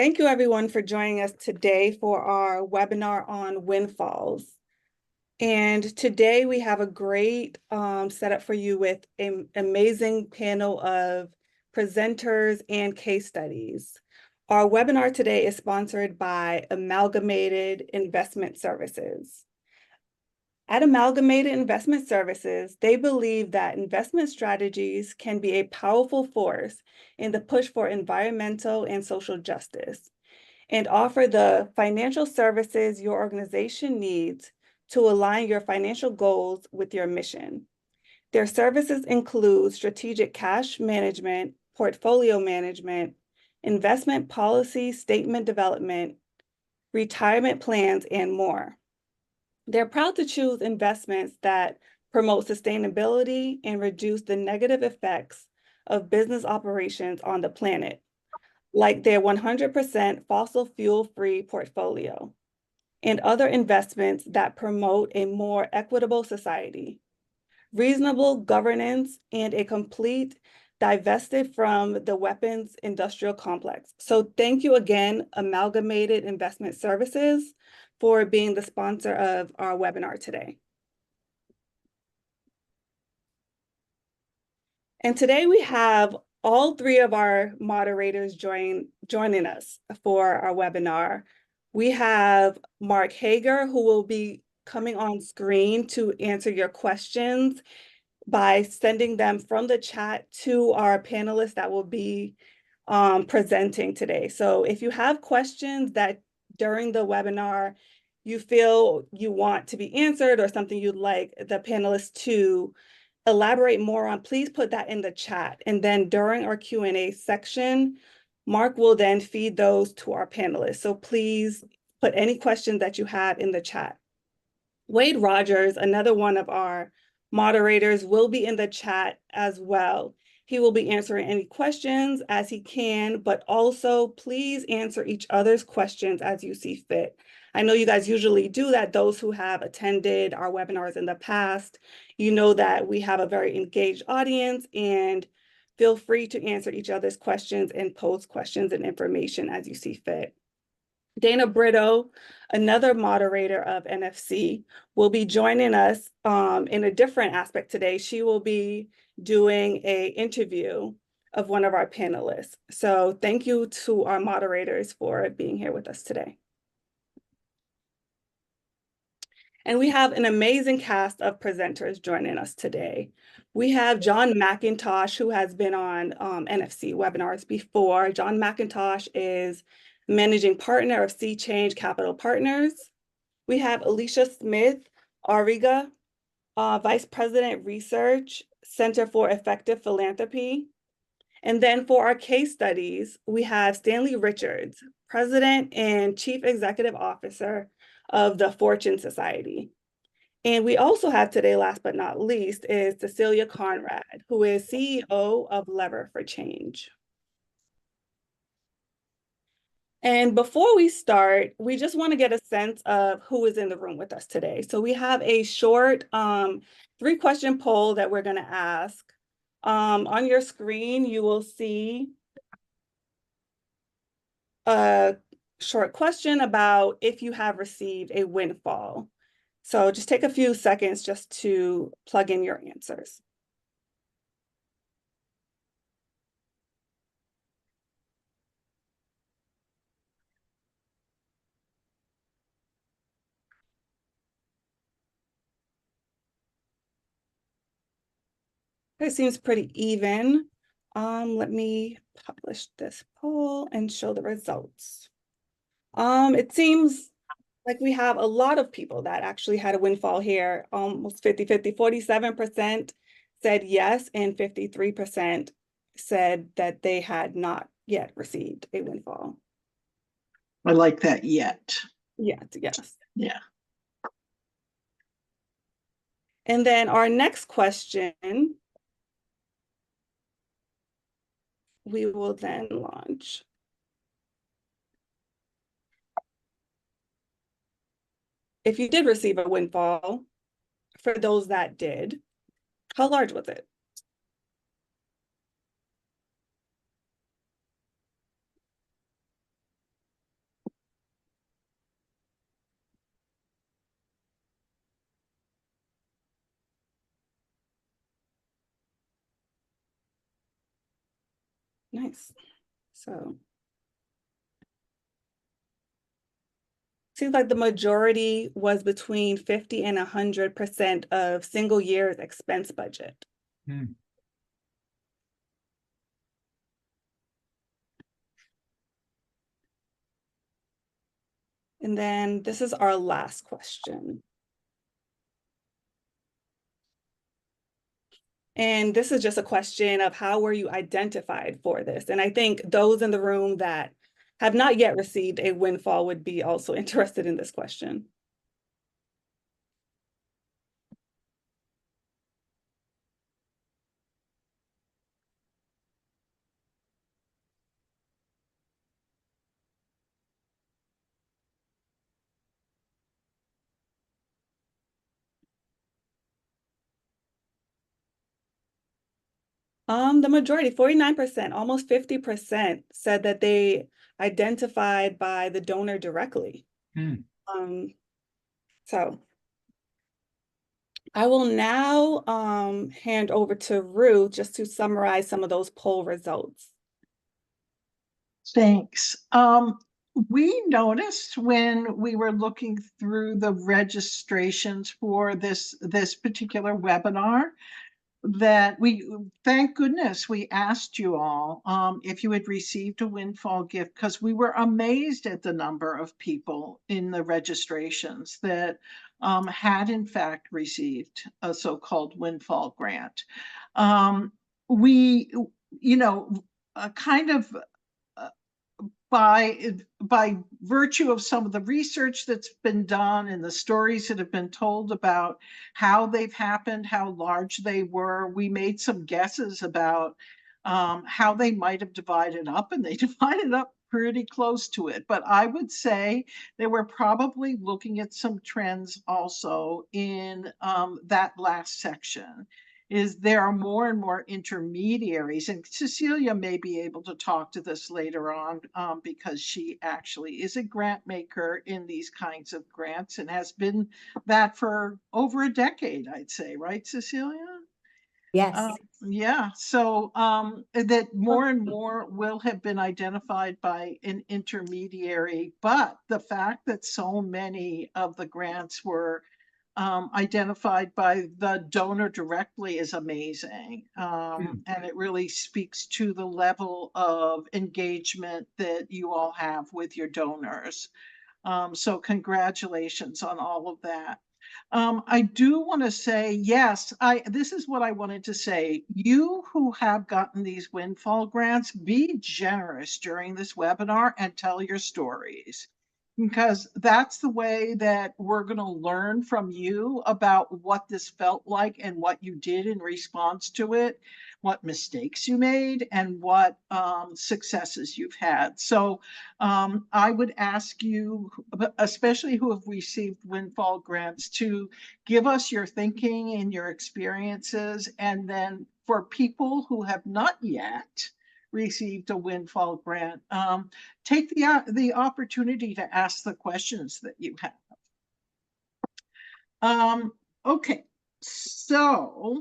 Thank you everyone for joining us today for our webinar on windfalls. And today we have a great setup for you with an amazing panel of presenters and case studies. Our webinar today is sponsored by Amalgamated Investment Services. At Amalgamated Investment Services, they believe that investment strategies can be a powerful force in the push for environmental and social justice, and offer the financial services your organization needs to align your financial goals with your mission. Their services include strategic cash management, portfolio management, investment policy statement development, retirement plans, and more. They're proud to choose investments that promote sustainability and reduce the negative effects of business operations on the planet, like their 100% fossil fuel-free portfolio, and other investments that promote a more equitable society, reasonable governance, and a complete divested from the weapons industrial complex. So thank you again, Amalgamated Investment Services, for being the sponsor of our webinar today. And today we have all three of our moderators joining us for our webinar. We have Mark Hager, who will be coming on screen to answer your questions by sending them from the chat to our panelists that will be presenting today. So if you have questions that during the webinar you feel you want to be answered or something you'd like the panelists to elaborate more on, please put that in the chat. And then during our Q&A section, Mark will then feed those to our panelists. So please put any questions that you have in the chat. Wade Rogers, another one of our moderators, will be in the chat as well. He will be answering any questions as he can, but also please answer each other's questions as you see fit. I know you guys usually do that. Those who have attended our webinars in the past, you know that we have a very engaged audience, and feel free to answer each other's questions and post questions and information as you see fit. Dana Brito, another moderator of NFC, will be joining us in a different aspect today. She will be doing an interview of one of our panelists. So thank you to our moderators for being here with us today. And we have an amazing cast of presenters joining us today. We have John MacIntosh, who has been on NFC webinars before. John MacIntosh is Managing Partner of Sea Change Capital Partners. We have Elisha Smith Arrillaga, Vice President Research, Center for Effective Philanthropy. And then for our case studies, we have Stanley Richards, President and Chief Executive Officer of the Fortune Society. And we also have today, last but not least, is Cecilia Conrad, who is CEO of Lever for Change. And before we start, we just want to get a sense of who is in the room with us today. So we have a short 3-question poll that we're going to ask. On your screen, you will see a short question about if you have received a windfall. So just take a few seconds just to plug in your answers. It seems pretty even. Let me publish this poll and show the results. It seems like we have a lot of people that actually had a windfall here, almost 50-50. 47% said yes, and 53% said that they had not yet received a windfall. I like that yet. Yes. Yeah. And then our next question, we will then launch. If you did receive a windfall, for those that did, how large was it? Nice. So seems like the majority was between 50 and 100% of single year's expense budget. Hmm. And then this is our last question. And this is just a question of how were you identified for this? And I think those in the room that have not yet received a windfall would be also interested in this question. The majority, 49%, almost 50% said that they identified by the donor directly. Hmm. So I will now hand over to Ruth just to summarize some of those poll results. Thanks. We noticed when we were looking through the registrations for this particular webinar that thank goodness we asked you all if you had received a windfall gift, because we were amazed at the number of people in the registrations that had in fact received a so-called windfall grant. We, kind of by virtue of some of the research that's been done and the stories that have been told about how they've happened, how large they were, we made some guesses about how they might have divided up, and they divided up pretty close to it. But I would say they were probably looking at some trends also in that last section. Is there are more and more intermediaries, and Cecilia may be able to talk to this later on because she actually is a grant maker in these kinds of grants and has been that for over a decade, I'd say, right, Cecilia? Yes. Yeah, so that more and more will have been identified by an intermediary, but the fact that so many of the grants were identified by the donor directly is amazing. And it really speaks to the level of engagement that you all have with your donors. So congratulations on all of that. I do want to say, yes, this is what I wanted to say. You who have gotten these windfall grants, be generous during this webinar and tell your stories, because that's the way that we're going to learn from you about what this felt like and what you did in response to it, what mistakes you made, and what successes you've had. So I would ask you, especially who have received windfall grants, to give us your thinking and your experiences. And then for people who have not yet received a windfall grant, take the opportunity to ask the questions that you have. Okay, so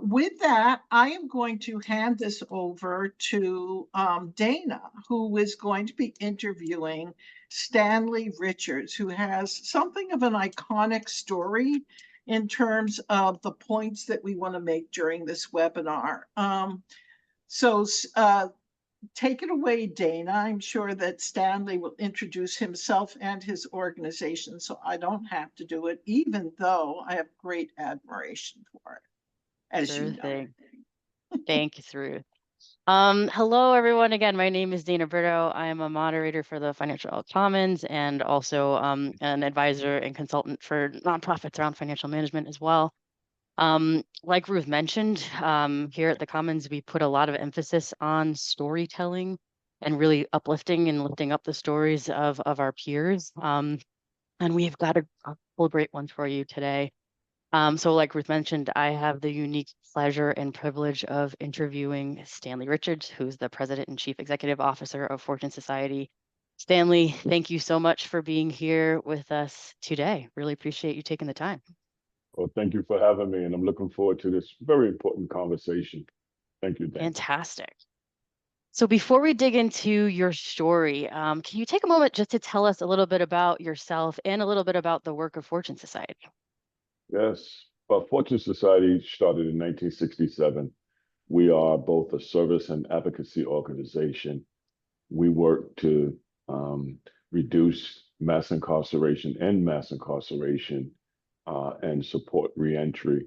with that, I am going to hand this over to Dana, who is going to be interviewing Stanley Richards, who has something of an iconic story in terms of the points that we want to make during this webinar. So take it away, Dana. I'm sure that Stanley will introduce himself and his organization, so I don't have to do it, even though I have great admiration for it, as Sure you know. thing. Thank you, Ruth. Hello, everyone. Again, my name is Dana Brito. I am a moderator for the Financial Commons and also an advisor and consultant for nonprofits around financial management as well. Like Ruth mentioned, here at the Commons, we put a lot of emphasis on storytelling and really uplifting and lifting up the stories of our peers. And we've got a couple of great ones for you today. So like Ruth mentioned, I have the unique pleasure and privilege of interviewing Stanley Richards, who's the President and Chief Executive Officer of Fortune Society. Stanley, thank you so much for being here with us today. Really appreciate you taking the time. Well, thank you for having me, and I'm looking forward to this very important conversation. Thank you, Dan. Fantastic. So before we dig into your story, can you take a moment just to tell us a little bit about yourself and a little bit about the work of Fortune Society? Yes, Fortune Society started in 1967. We are both a service and advocacy organization. We work to reduce mass incarceration and support reentry,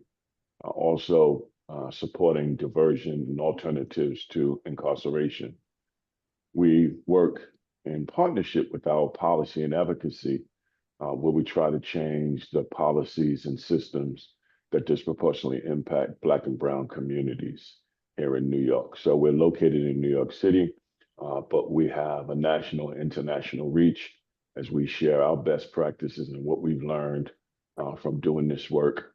also supporting diversion and alternatives to incarceration. We work in partnership with our policy and advocacy, where we try to change the policies and systems that disproportionately impact Black and Brown communities here in New York. So we're located in New York City, but we have a national and international reach as we share our best practices and what we've learned from doing this work.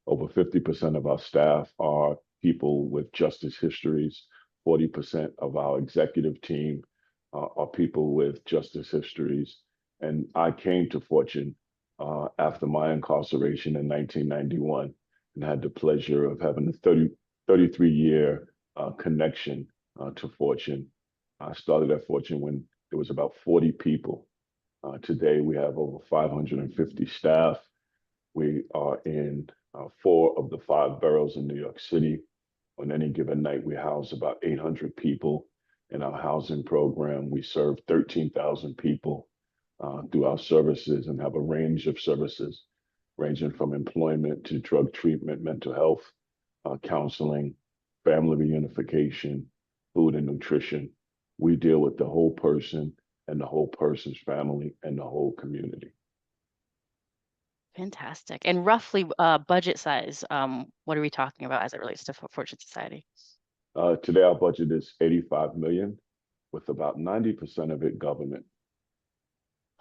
Over 50% of our staff are people with justice histories. 40% of our executive team are people with justice histories. And I came to Fortune after my incarceration in 1991 and had the pleasure of having a 33-year connection to Fortune. I started at Fortune when there was about 40 people. Today, we have over 550 staff. We are in 4 of the 5 boroughs in New York City. On any given night, we house about 800 people in our housing program. We serve 13,000 people through our services and have a range of services ranging from employment to drug treatment, mental health, counseling, family reunification, food and nutrition. We deal with the whole person and the whole person's family and the whole community. Fantastic. And roughly budget size, what are we talking about as it relates to Fortune Society? Today, our budget is $85 million, with about 90% of it government.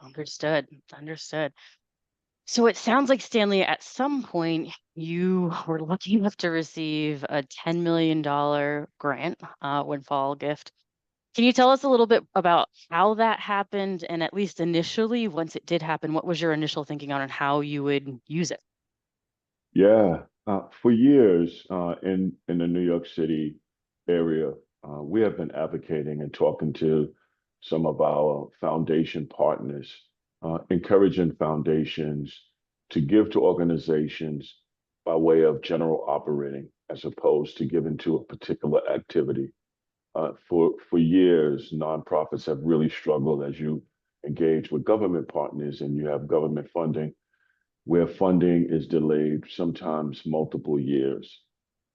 Understood. Understood. So it sounds like, Stanley, at some point you were lucky enough to receive a $10 million grant, windfall gift. Can you tell us a little bit about how that happened? And at least initially, once it did happen, what was your initial thinking on how you would use it? Yeah, for years in the New York City area, we have been advocating and talking to some of our foundation partners, encouraging foundations to give to organizations by way of general operating as opposed to giving to a particular activity. For years, nonprofits have really struggled as you engage with government partners and you have government funding where funding is delayed, sometimes multiple years.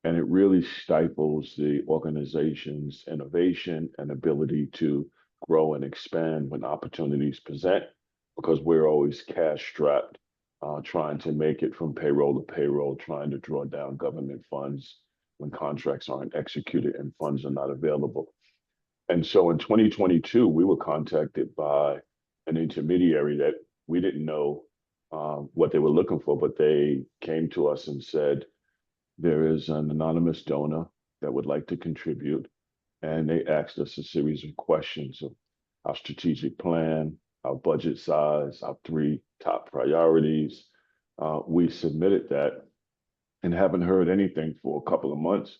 And it really stifles the organization's innovation and ability to grow and expand when opportunities present, because we're always cash strapped, trying to make it from payroll to payroll, trying to draw down government funds when contracts aren't executed and funds are not available. And so in 2022, we were contacted by an intermediary that we didn't know what they were looking for, but they came to us and said, there is an anonymous donor that would like to contribute. And they asked us a series of questions of our strategic plan, our budget size, our 3 top priorities. We submitted that and haven't heard anything for a couple of months.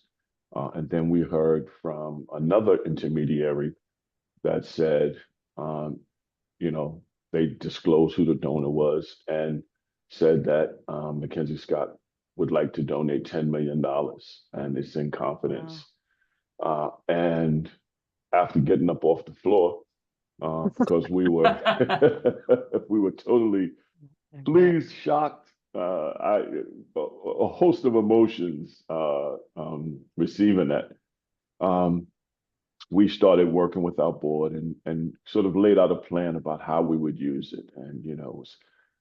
And then we heard from another intermediary that said, they disclosed who the donor was and said that MacKenzie Scott would like to donate $10 million, and it's in confidence. Wow. And after getting up off the floor, because we were we were totally pleased, shocked, a host of emotions receiving that. We started working with our board and sort of laid out a plan about how we would use it. And,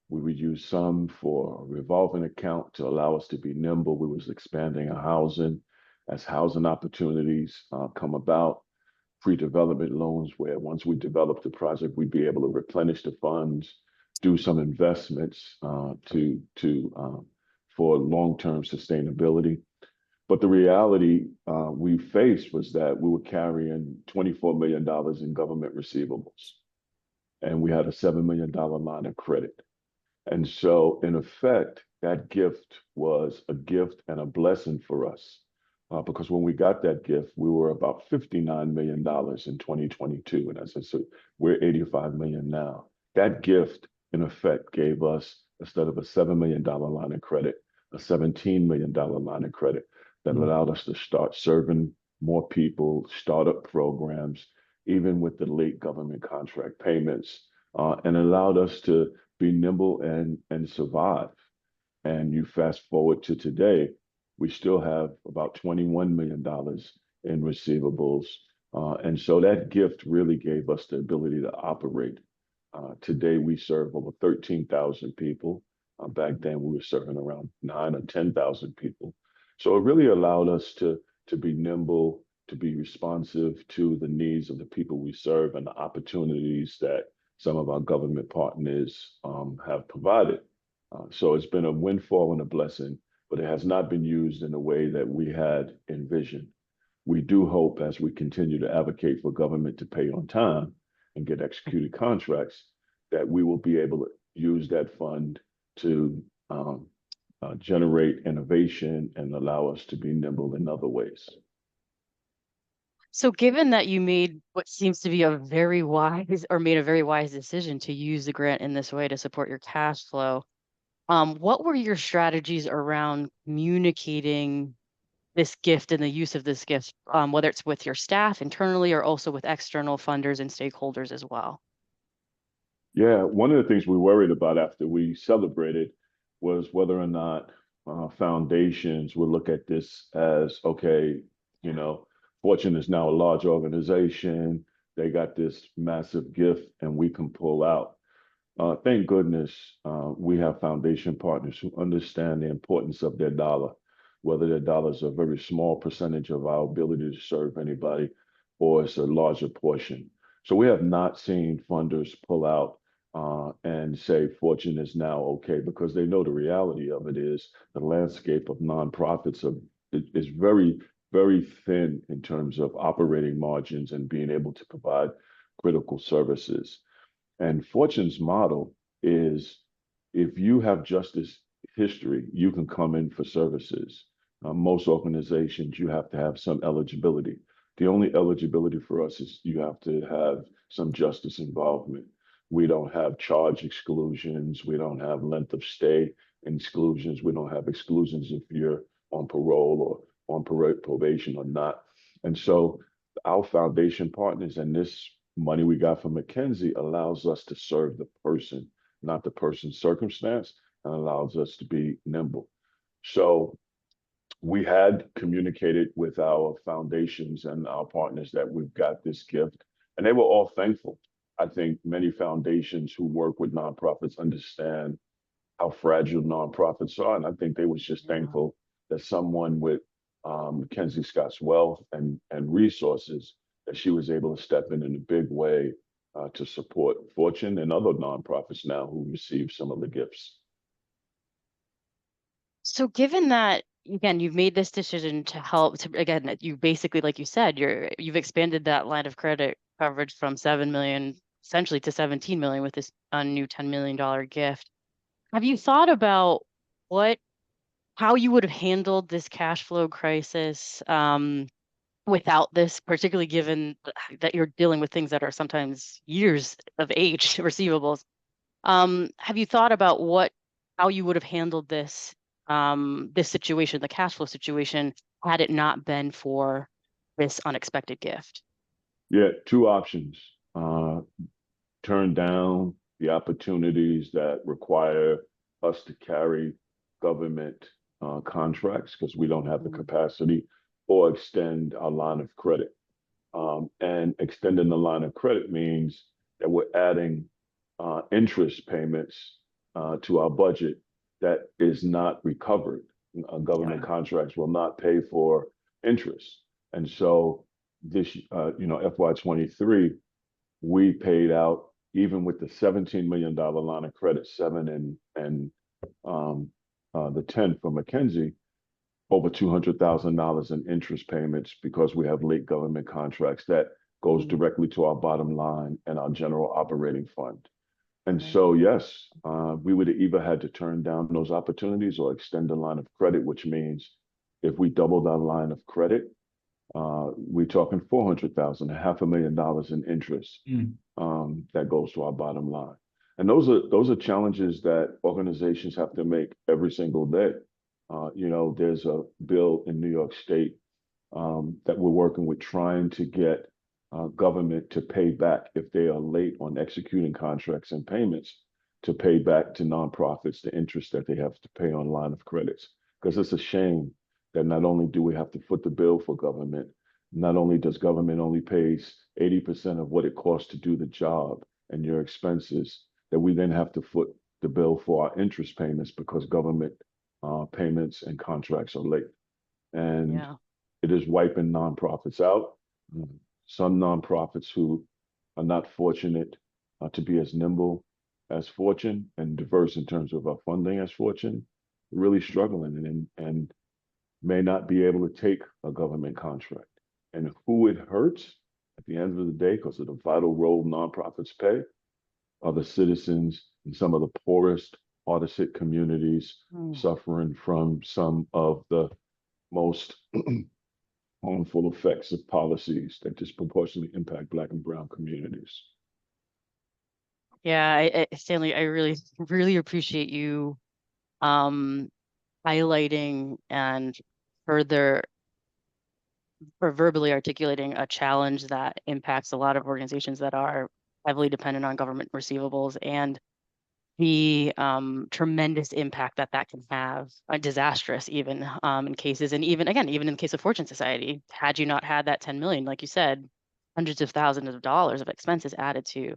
we would use some for a revolving account to allow us to be nimble. We was expanding our housing as housing opportunities come about, pre-development loans where once we developed the project, we'd be able to replenish the funds, do some investments for long-term sustainability. But the reality we faced was that we were carrying $24 million in government receivables, and we had a $7 million line of credit. And so, in effect, that gift was a gift and a blessing for us because when we got that gift, we were about $59 million in 2022. And as I said, we're 85 million now. That gift, in effect, gave us, instead of a $7 million line of credit, a $17 million line of credit that allowed us to start serving more people, startup programs, even with the late government contract payments, and allowed us to be nimble and survive. And you fast forward to today, we still have about $21 million in receivables. And so that gift really gave us the ability to operate. Today, we serve over 13,000 people. Back then, we were serving around 9 or 10,000 people. So it really allowed us to be nimble, to be responsive to the needs of the people we serve and the opportunities that some of our government partners have provided. So it's been a windfall and a blessing, but it has not been used in the way that we had envisioned. We do hope, as we continue to advocate for government to pay on time and get executed contracts, that we will be able to use that fund to generate innovation and allow us to be nimble in other ways. So given that you made what seems to be a very wise or made a very wise decision to use the grant in this way to support your cash flow, what were your strategies around communicating this gift and the use of this gift, whether it's with your staff internally or also with external funders and stakeholders as well? Yeah, one of the things we worried about after we celebrated was whether or not foundations would look at this as, okay, you know, Fortune is now a large organization. They got this massive gift and we can pull out. Thank goodness we have foundation partners who understand the importance of their dollar, whether their dollar is a very small percentage of our ability to serve anybody or it's a larger portion. So we have not seen funders pull out and say Fortune is now okay, because they know the reality of it is the landscape of nonprofits is very, very thin in terms of operating margins and being able to provide critical services. And Fortune's model is if you have justice history, you can come in for services. Most organizations, you have to have some eligibility. The only eligibility for us is you have to have some justice involvement. We don't have charge exclusions. We don't have length of stay exclusions. We don't have exclusions if you're on parole or on probation or not. And so our foundation partners and this money we got from MacKenzie allows us to serve the person, not the person's circumstance, and allows us to be nimble. So we had communicated with our foundations and our partners that we've got this gift, and they were all thankful. I think many foundations who work with nonprofits understand how fragile nonprofits are, and I think they was just thankful that someone with MacKenzie Scott's wealth and resources, that she was able to step in a big way to support Fortune and other nonprofits now who receive some of the gifts. So given that, again, you've made this decision to help to, again, you basically, like you said, you've expanded that line of credit coverage from 7 million essentially to 17 million with this new $10 million gift. Have you thought about how you would have handled this cash flow crisis without this, particularly given that you're dealing with things that are sometimes years of age receivables? Have you thought about how you would have handled this situation, the cash flow situation, had it not been for this unexpected gift? Yeah, two options. Turn down the opportunities that require us to carry government contracts because we don't have the capacity, or extend our line of credit. And extending the line of credit means that we're adding interest payments to our budget that is not recovered. Government contracts will not pay for interest. And so this, FY23, we paid out, even with the $17 million line of credit, 7 and the 10 from MacKenzie, over $200,000 in interest payments because we have late government contracts that goes directly to our bottom line and our general operating fund. And so, yes, we would have either had to turn down those opportunities or extend the line of credit, which means if we doubled our line of credit, we're talking 400,000, $500,000 in interest that goes to our bottom line. And those are challenges that organizations have to make every single day. There's a bill in New York State that we're working with, trying to get government to pay back if they are late on executing contracts and payments, to pay back to nonprofits the interest that they have to pay on line of credits. Because it's a shame that not only do we have to foot the bill for government, not only does government only pays 80% of what it costs to do the job and your expenses, that we then have to foot the bill for our interest payments because government payments and contracts are late. And it is wiping nonprofits out. Some nonprofits who are not fortunate to be as nimble as Fortune and diverse in terms of our funding as Fortune, really struggling and may not be able to take a government contract. And who it hurts at the end of the day, because of the vital role nonprofits play, are the citizens in some of the poorest, hardest hit communities, suffering from some of the most harmful effects of policies that disproportionately impact Black and Brown communities. Yeah, Stanley, I really, really appreciate you highlighting and further verbally articulating a challenge that impacts a lot of organizations that are heavily dependent on government receivables, and the tremendous impact that can have, disastrous even in cases, and even in the case of Fortune Society, had you not had that 10 million, like you said, hundreds of thousands of dollars of expenses added to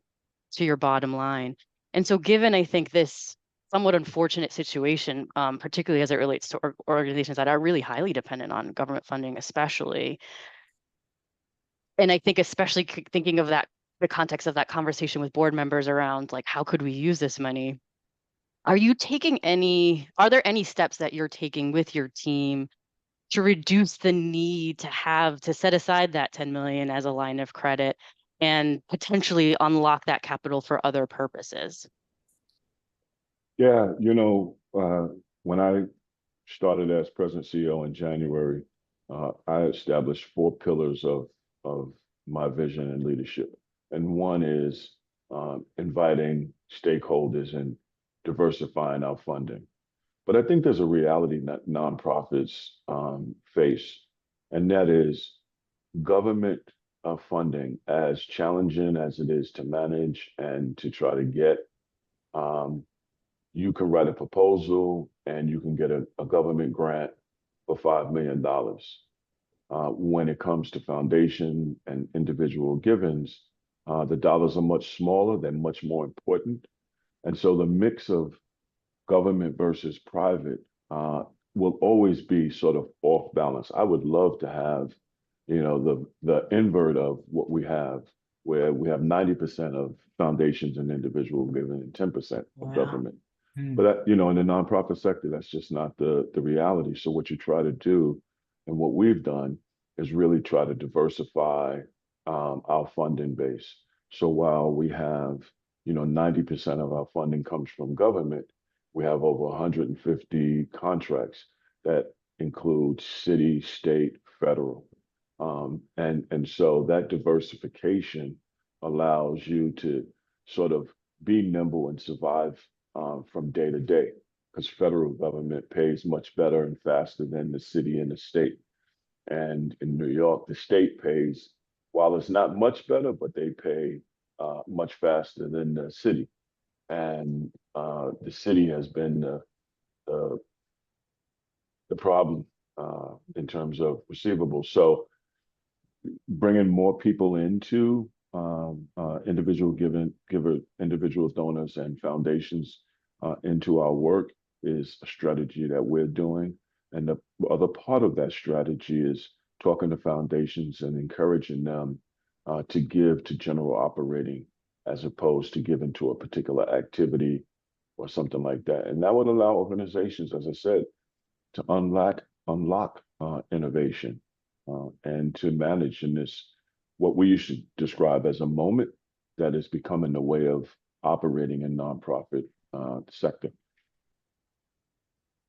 your bottom line. And so given, I think, this somewhat unfortunate situation, particularly as it relates to organizations that are really highly dependent on government funding, especially, and I think especially thinking of that, the context of that conversation with board members around, like, how could we use this money? Are there any steps that you're taking with your team to reduce the need to set aside that 10 million as a line of credit and potentially unlock that capital for other purposes? Yeah, when I started as president CEO in January, I established 4 pillars of my vision and leadership. And one is inviting stakeholders and diversifying our funding. But I think there's a reality that nonprofits face, and that is government funding, as challenging as it is to manage and to try to get. You can write a proposal and you can get a government grant for $5 million. When it comes to foundation and individual givens, the dollars are much smaller, they're much more important. And so the mix of government versus private will always be sort of off balance. I would love to have, the invert of what we have, where we have 90% of foundations and individual giving and 10% of government. But in the nonprofit sector, that's just not the reality. So what you try to do, and what we've done, is really try to diversify our funding base. So while we have, 90% of our funding comes from government, we have over 150 contracts that include city, state, federal. And so that diversification allows you to sort of be nimble and survive from day to day, because federal government pays much better and faster than the city and the state. And in New York, the state pays, while it's not much better, but they pay much faster than the city. And the city has been the problem in terms of receivables. So bringing more people into individual individual donors and foundations into our work is a strategy that we're doing. And the other part of that strategy is talking to foundations and encouraging them to give to general operating, as opposed to giving to a particular activity or something like that. And that would allow organizations, as I said, to unlock innovation and to manage in this, what we used to describe as a moment that is becoming the way of operating in nonprofit sector.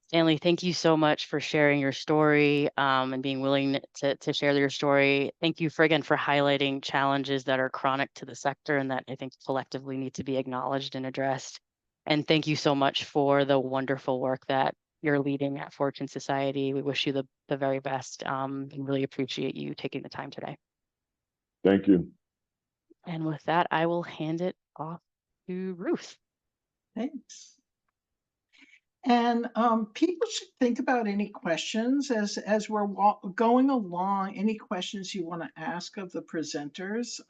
Stanley, thank you so much for sharing your story and being willing to share your story. Thank you again for highlighting challenges that are chronic to the sector and that I think collectively need to be acknowledged and addressed. And thank you so much for the wonderful work that you're leading at Fortune Society. We wish you the very best and really appreciate you taking the time today. Thank you. And with that, I will hand it off to Ruth. Thanks. And people should think about any questions as we're going along, any questions you want to ask of the presenters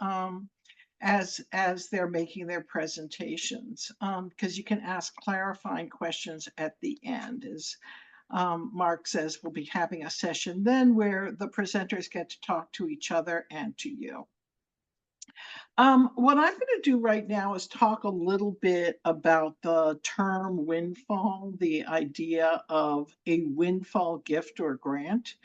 as they're making their presentations, because you can ask clarifying questions at the end. As Mark says, we'll be having a session then where the presenters get to talk to each other and to you. What I'm going to do right now is talk a little bit about the term windfall, the idea of a windfall gift or grant,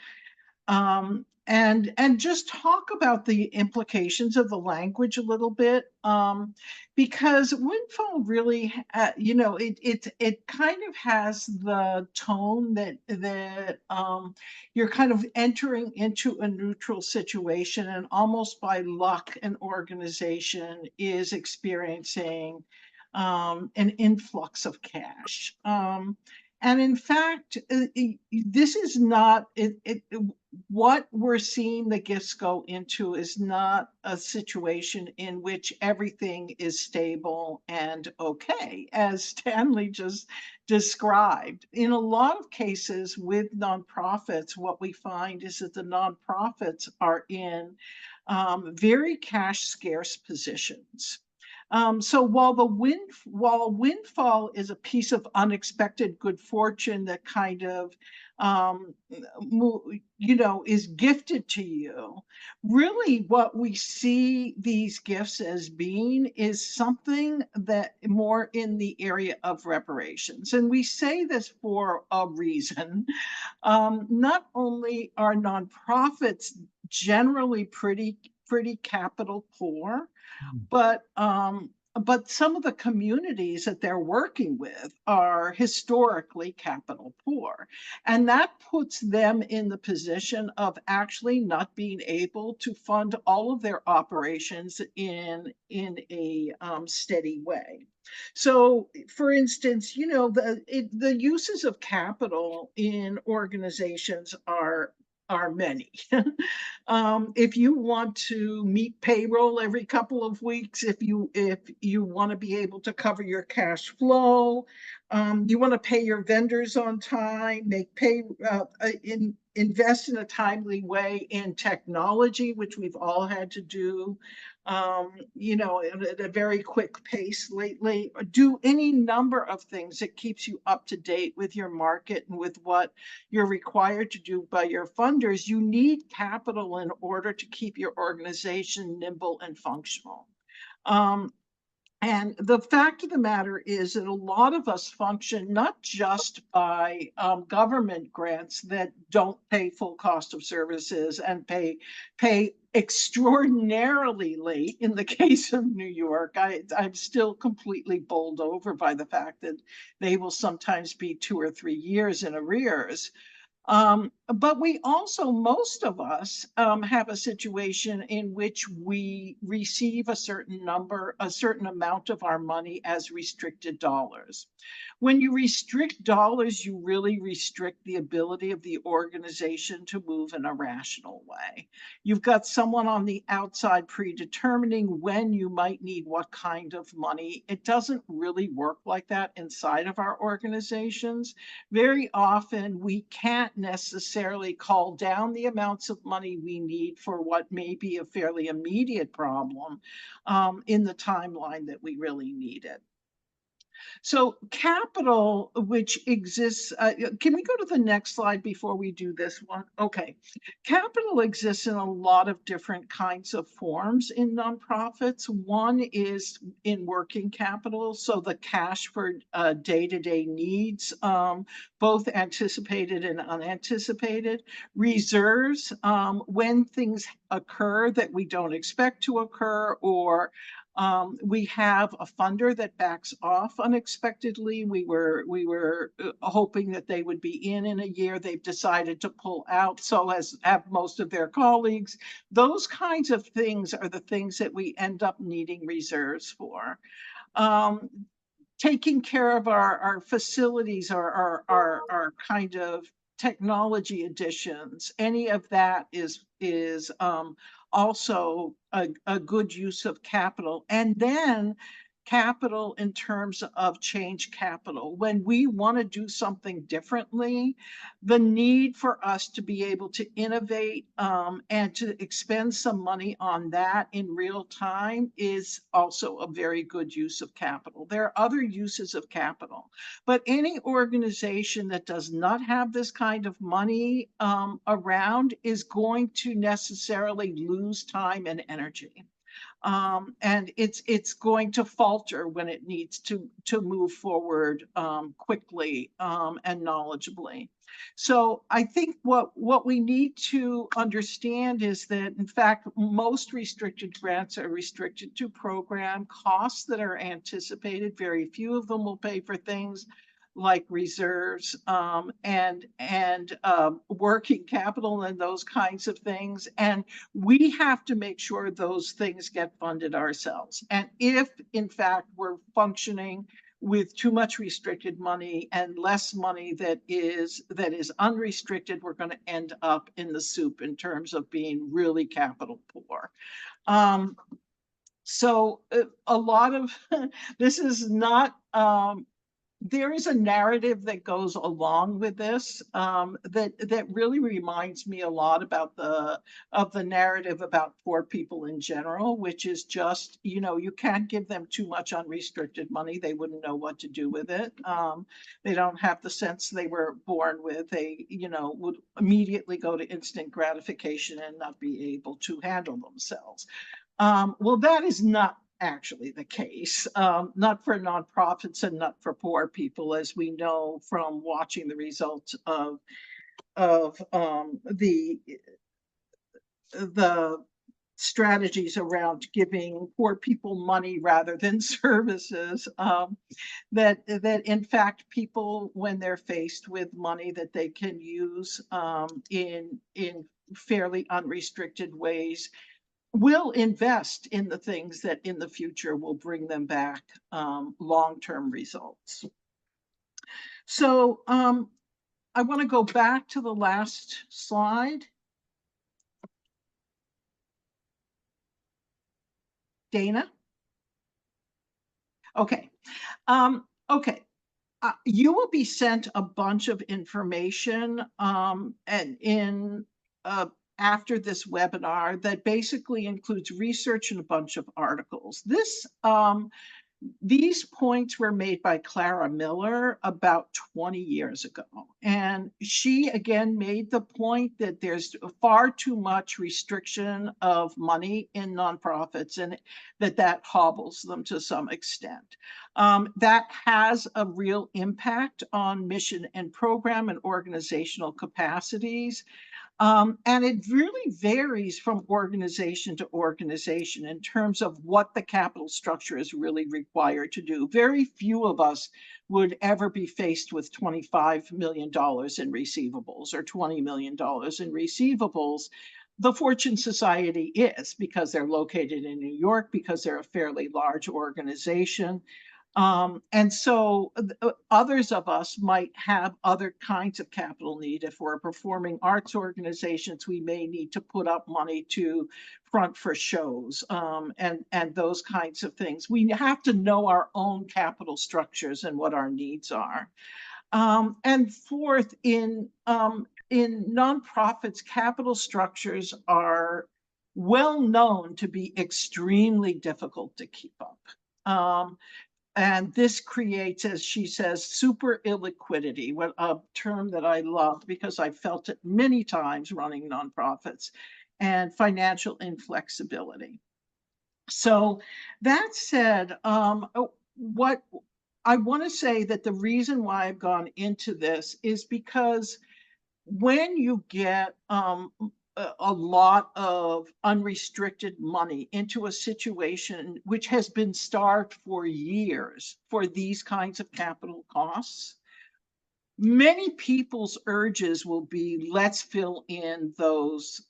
and just talk about the implications of the language a little bit, because windfall really, it kind of has the tone that you're kind of entering into a neutral situation, and almost by luck, an organization is experiencing an influx of cash. And in fact, this is not what we're seeing the gifts go into is not a situation in which everything is stable and okay, as Stanley just described. In a lot of cases with nonprofits, what we find is that the nonprofits are in very cash scarce positions. So while windfall is a piece of unexpected good fortune that kind of is gifted to you, really what we see these gifts as being is something that more in the area of reparations. And we say this for a reason. Not only are nonprofits generally pretty capital poor, but some of the communities that they're working with are historically capital poor. And that puts them in the position of actually not being able to fund all of their operations in a steady way. So, for instance, the uses of capital in organizations are many. If you want to meet payroll every couple of weeks, if you want to be able to cover your cash flow, you want to pay your vendors on time, invest in a timely way in technology, which we've all had to do, at a very quick pace lately, or do any number of things that keeps you up to date with your market and with what you're required to do by your funders. You need capital in order to keep your organization nimble and functional. And the fact of the matter is that a lot of us function not just by government grants that don't pay full cost of services and pay extraordinarily late. In the case of New York, I'm still completely bowled over by the fact that they will sometimes be 2 or 3 years in arrears. But we also, most of us, have a situation in which we receive a certain amount of our money as restricted dollars. When you restrict dollars, you really restrict the ability of the organization to move in a rational way. You've got someone on the outside predetermining when you might need what kind of money. It doesn't really work like that inside of our organizations. Very often, we can't necessarily call down the amounts of money we need for what may be a fairly immediate problem in the timeline that we really need it. So capital, which exists, can we go to the next slide before we do this one? Okay. Capital exists in a lot of different kinds of forms in nonprofits. One is in working capital, so the cash for day-to-day needs, both anticipated and unanticipated. Reserves, when things occur that we don't expect to occur, or We have a funder that backs off unexpectedly. We were hoping that they would be in a year. They've decided to pull out, so as have most of their colleagues. Those kinds of things are the things that we end up needing reserves for. Taking care of our facilities, our kind of technology additions, any of that is also a good use of capital. And then capital in terms of change capital. When we want to do something differently, the need for us to be able to innovate and to expend some money on that in real time is also a very good use of capital. There are other uses of capital, but any organization that does not have this kind of money around is going to necessarily lose time and energy. And it's going to falter when it needs to move forward quickly and knowledgeably. So I think what we need to understand is that, in fact, most restricted grants are restricted to program costs that are anticipated. Very few of them will pay for things like reserves and working capital and those kinds of things. And we have to make sure those things get funded ourselves. And if, in fact, we're functioning with too much restricted money and less money that is unrestricted, we're going to end up in the soup in terms of being really capital poor. So a lot of this is not there is a narrative that goes along with this that really reminds me a lot about the narrative about poor people in general, which is just, you can't give them too much unrestricted money. They wouldn't know what to do with it. They don't have the sense they were born with. They, would immediately go to instant gratification and not be able to handle themselves. Well, that is not actually the case, not for nonprofits and not for poor people, as we know from watching the results of the strategies around giving poor people money rather than services, that in fact people, when they're faced with money that they can use in fairly unrestricted ways, will invest in the things that in the future will bring them back long-term results. So I want to go back to the last slide. Dana? Okay. Okay. You will be sent a bunch of information and after this webinar that basically includes research and a bunch of articles. These points were made by Clara Miller about 20 years ago. And she again made the point that there's far too much restriction of money in nonprofits and that hobbles them to some extent. That has a real impact on mission and program and organizational capacities. And it really varies from organization to organization in terms of what the capital structure is really required to do. Very few of us would ever be faced with $25 million in receivables or $20 million in receivables. The Fortune Society is, because they're located in New York, because they're a fairly large organization. And so others of us might have other kinds of capital need. If we're performing arts organizations, we may need to put up money to front for shows and those kinds of things. We have to know our own capital structures and what our needs are. And fourth, in nonprofits, capital structures are well known to be extremely difficult to keep up. And this creates, as she says, super illiquidity, a term that I love because I felt it many times running nonprofits, and financial inflexibility. So that said, what I want to say that the reason why I've gone into this is because when you get a lot of unrestricted money into a situation which has been starved for years for these kinds of capital costs, many people's urges will be, let's fill in those,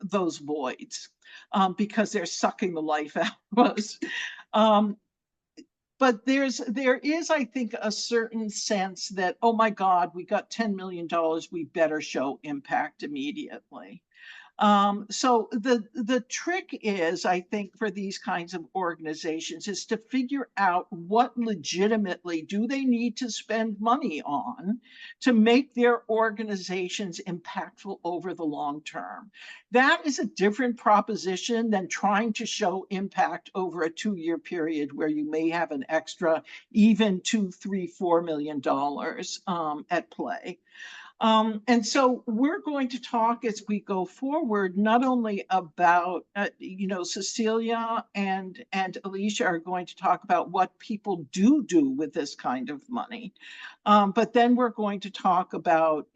those voids, because they're sucking the life out of us. But there is, I think, a certain sense that, oh my God, we got $10 million, we better show impact immediately. So the trick is, I think, for these kinds of organizations is to figure out what legitimately do they need to spend money on to make their organizations impactful over the long term. That is a different proposition than trying to show impact over a 2-year period where you may have an extra even $2, $3, $4 million at play. And so we're going to talk as we go forward, not only about, Cecilia and Elisha are going to talk about what people do with this kind of money. But then we're going to talk about,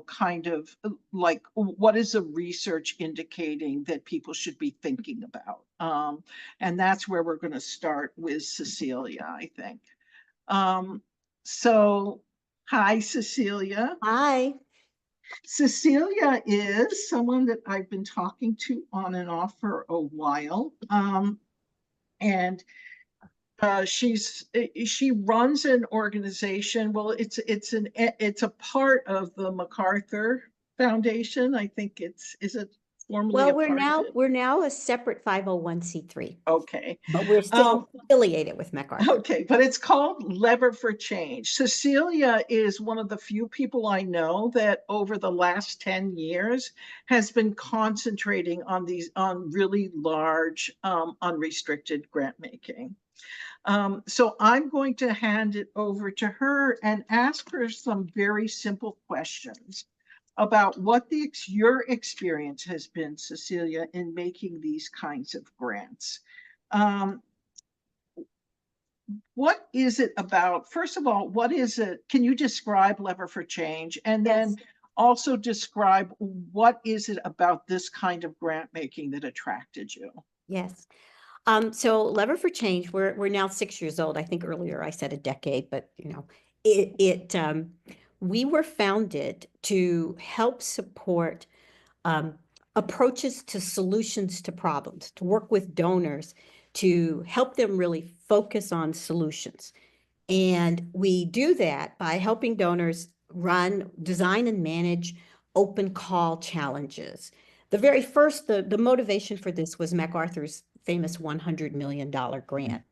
kind of like, what is the research indicating that people should be thinking about? And that's where we're going to start with Cecilia, I think. So hi, Cecilia. Hi. Cecilia is someone that I've been talking to on and off for a while. And she runs an organization. Well, it's a part of the MacArthur Foundation. I think is it formally Well, a part of it? we're now a separate 501c3. Okay. But we're still affiliated with MacArthur. Okay, but it's called Lever for Change. Cecilia is one of the few people I know that over the last 10 years has been concentrating on really large unrestricted grant making. So I'm going to hand it over to her and ask her some very simple questions about what your experience has been, Cecilia, in making these kinds of grants. What is it about, first of all, what is it? Can you describe Lever for Change? And then also describe what is it about this kind of grant making that attracted you? Yes. So Lever for Change, we're now 6 years old. I think earlier I said a decade, but we were founded to help support approaches to solutions to problems, to work with donors, to help them really focus on solutions. And we do that by helping donors design and manage open call challenges. The very first, the motivation for this was MacArthur's famous $100 million grant.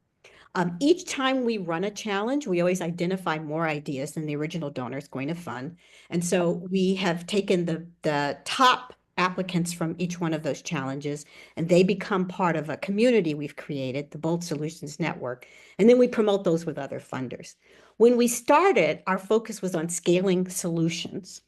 Each time we run a challenge, we always identify more ideas than the original donor is going to fund. And so we have taken the top applicants from each one of those challenges, and they become part of a community we've created, the Bold Solutions Network, and then we promote those with other funders. When we started, our focus was on scaling solutions,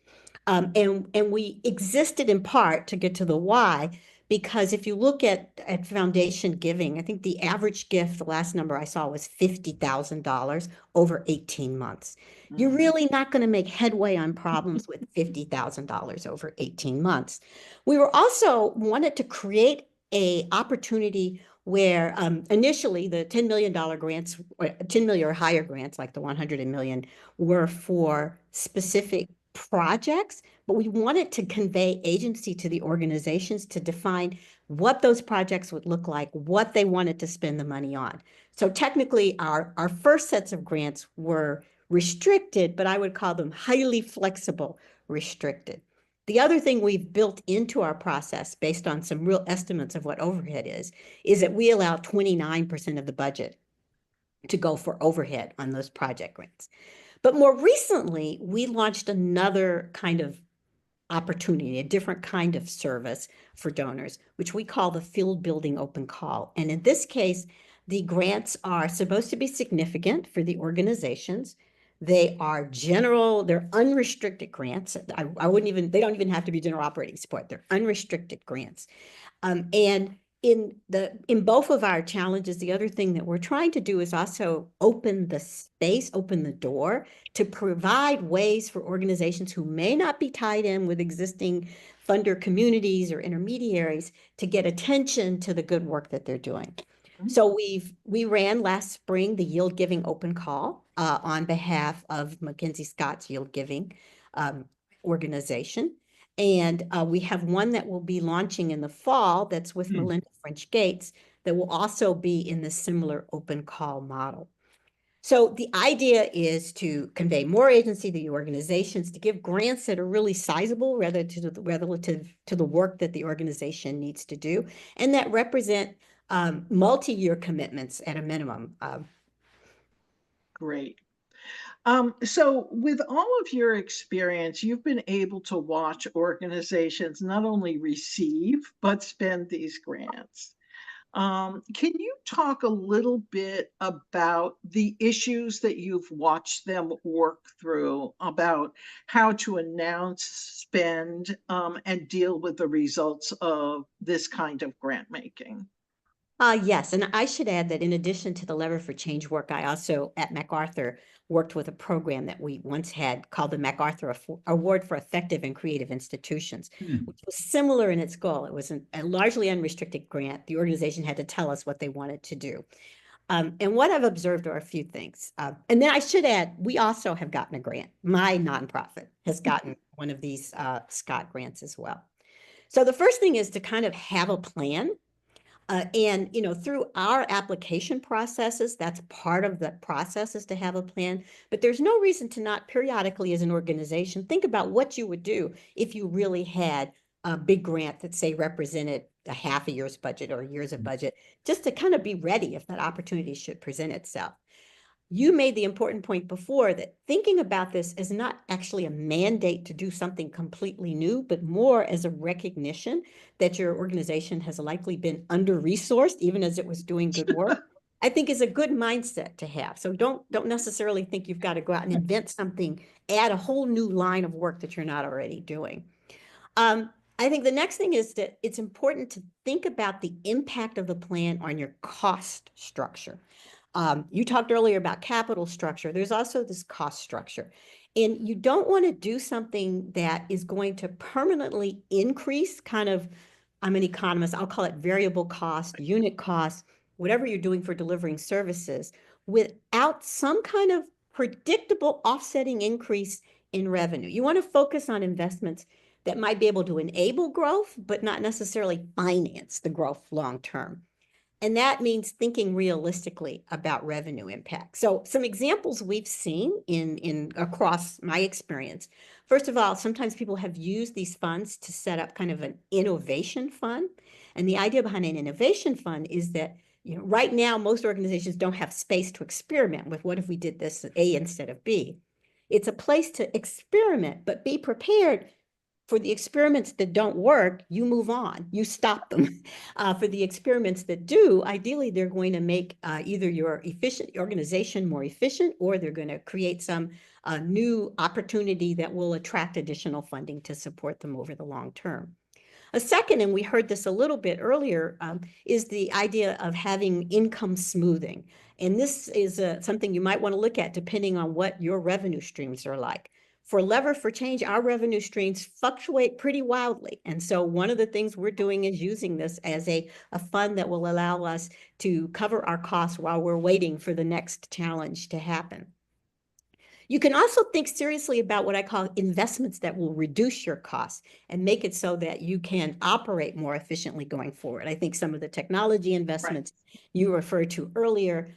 and we existed in part to get to the why, because if you look at foundation giving, I think the average gift, the last number I saw was $50,000 over 18 months. You're really not going to make headway on problems with $50,000 over 18 months. We were also wanted to create an opportunity where initially the $10 million grants, 10 million or higher grants, like the 100 million, were for specific projects, but we wanted to convey agency to the organizations to define what those projects would look like, what they wanted to spend the money on. So technically our first sets of grants were restricted, but I would call them highly flexible restricted. The other thing we've built into our process based on some real estimates of what overhead is that we allow 29% of the budget to go for overhead on those project grants. But more recently, we launched another kind of opportunity, a different kind of service for donors, which we call the Field Building Open Call. And in this case, the grants are supposed to be significant for the organizations. They are they're unrestricted grants. They don't even have to be general operating support. They're unrestricted grants. And in both of our challenges, the other thing that we're trying to do is also open the space, open the door to provide ways for organizations who may not be tied in with existing funder communities or intermediaries to get attention to the good work that they're doing. So we ran last spring the Yield Giving Open Call on behalf of MacKenzie Scott's Yield Giving organization. And we have one that will be launching in the fall that's with Melinda French Gates that will also be in the similar open call model. So the idea is to convey more agency to the organizations, to give grants that are really sizable relative to the work that the organization needs to do, and that represent multi-year commitments at a minimum. Great. So with all of your experience, you've been able to watch organizations not only receive, but spend these grants. Can you talk a little bit about the issues that you've watched them work through, about how to announce, spend, and deal with the results of this kind of grant making? Yes, and I should add that in addition to the Lever for Change work, I also at MacArthur worked with a program that we once had called the MacArthur Award for Effective and Creative Institutions, which was similar in its goal. It was a largely unrestricted grant. The organization had to tell us what they wanted to do. And what I've observed are a few things. And then I should add, we also have gotten a grant. My nonprofit has gotten one of these Scott grants as well. So the first thing is to kind of have a plan. And, you know, through our application processes, that's part of the process is to have a plan. But there's no reason to not periodically as an organization think about what you would do if you really had a big grant that, say, represented a half a year's budget or a year's of budget, just to kind of be ready if that opportunity should present itself. You made the important point before that thinking about this is not actually a mandate to do something completely new, but more as a recognition that your organization has likely been under-resourced, even as it was doing good work, I think is a good mindset to have. So don't necessarily think you've got to go out and invent something, add a whole new line of work that you're not already doing. I think the next thing is that it's important to think about the impact of the plan on your cost structure. You talked earlier about capital structure. There's also this cost structure. And you don't want to do something that is going to permanently increase kind of, I'm an economist, I'll call it variable cost, unit cost, whatever you're doing for delivering services, without some kind of predictable offsetting increase in revenue. You want to focus on investments that might be able to enable growth, but not necessarily finance the growth long term. And that means thinking realistically about revenue impact. So some examples we've seen in across my experience. First of all, sometimes people have used these funds to set up kind of an innovation fund. And the idea behind an innovation fund is that, you know, right now, most organizations don't have space to experiment with what if we did this A instead of B. It's a place to experiment, but be prepared for the experiments that don't work, you move on, you stop them. For the experiments that do, ideally, they're going to make either your organization more efficient, or they're going to create some new opportunity that will attract additional funding to support them over the long term. A second, and we heard this a little bit earlier, is the idea of having income smoothing. And this is something you might want to look at depending on what your revenue streams are like. For Lever for Change, our revenue streams fluctuate pretty wildly. And so one of the things we're doing is using this as a fund that will allow us to cover our costs while we're waiting for the next challenge to happen. You can also think seriously about what I call investments that will reduce your costs and make it so that you can operate more efficiently going forward. I think some of the technology investments you referred to earlier,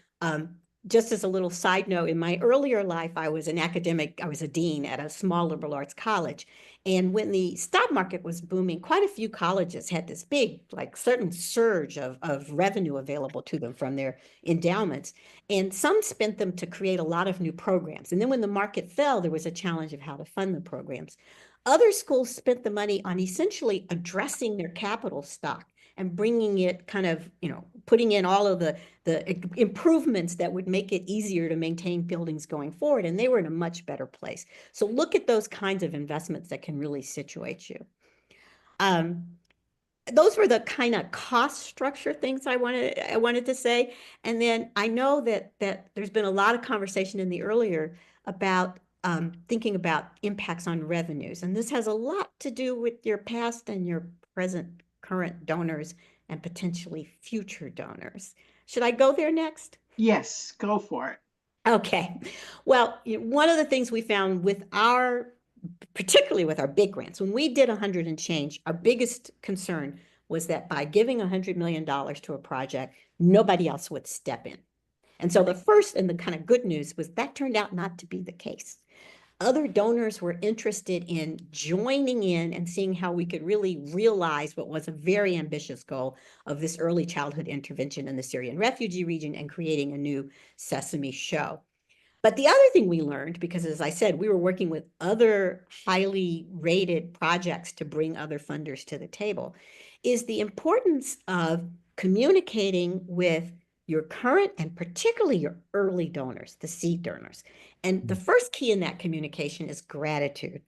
just as a little side note, in my earlier life, I was an academic, I was a dean at a small liberal arts college. And when the stock market was booming, quite a few colleges had this big, like certain surge of revenue available to them from their endowments. And some spent them to create a lot of new programs. And then when the market fell, there was a challenge of how to fund the programs. Other schools spent the money on essentially addressing their capital stock and bringing it kind of, you know, putting in all of the improvements that would make it easier to maintain buildings going forward. And they were in a much better place. So look at those kinds of investments that can really situate you. those were the kind of cost structure things I wanted to say. And then I know that there's been a lot of conversation in the earlier about thinking about impacts on revenues. And this has a lot to do with your past and your present current donors and potentially future donors. Should I go there next? Yes, go for it. Okay. Well, one of the things we found with particularly with our big grants, when we did 100 and change, our biggest concern was that by giving $100 million to a project, nobody else would step in. And so the first and the kind of good news was that turned out not to be the case. Other donors were interested in joining in and seeing how we could really realize what was a very ambitious goal of this early childhood intervention in the Syrian refugee region and creating a new Sesame show. But the other thing we learned, because as I said, we were working with other highly rated projects to bring other funders to the table, is the importance of communicating with your current and particularly your early donors, the seed donors. And the first key in that communication is gratitude.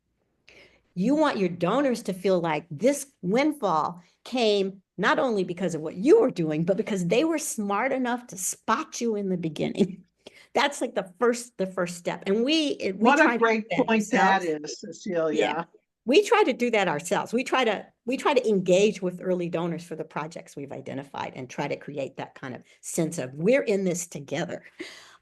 You want your donors to feel like this windfall came not only because of what you were doing, but because they were smart enough to spot you in the beginning. That's like the first step. And we What a great point that is, Cecilia. Yeah. We try to do that ourselves. We try to engage with early donors for the projects we've identified and try to create that kind of sense of we're in this together.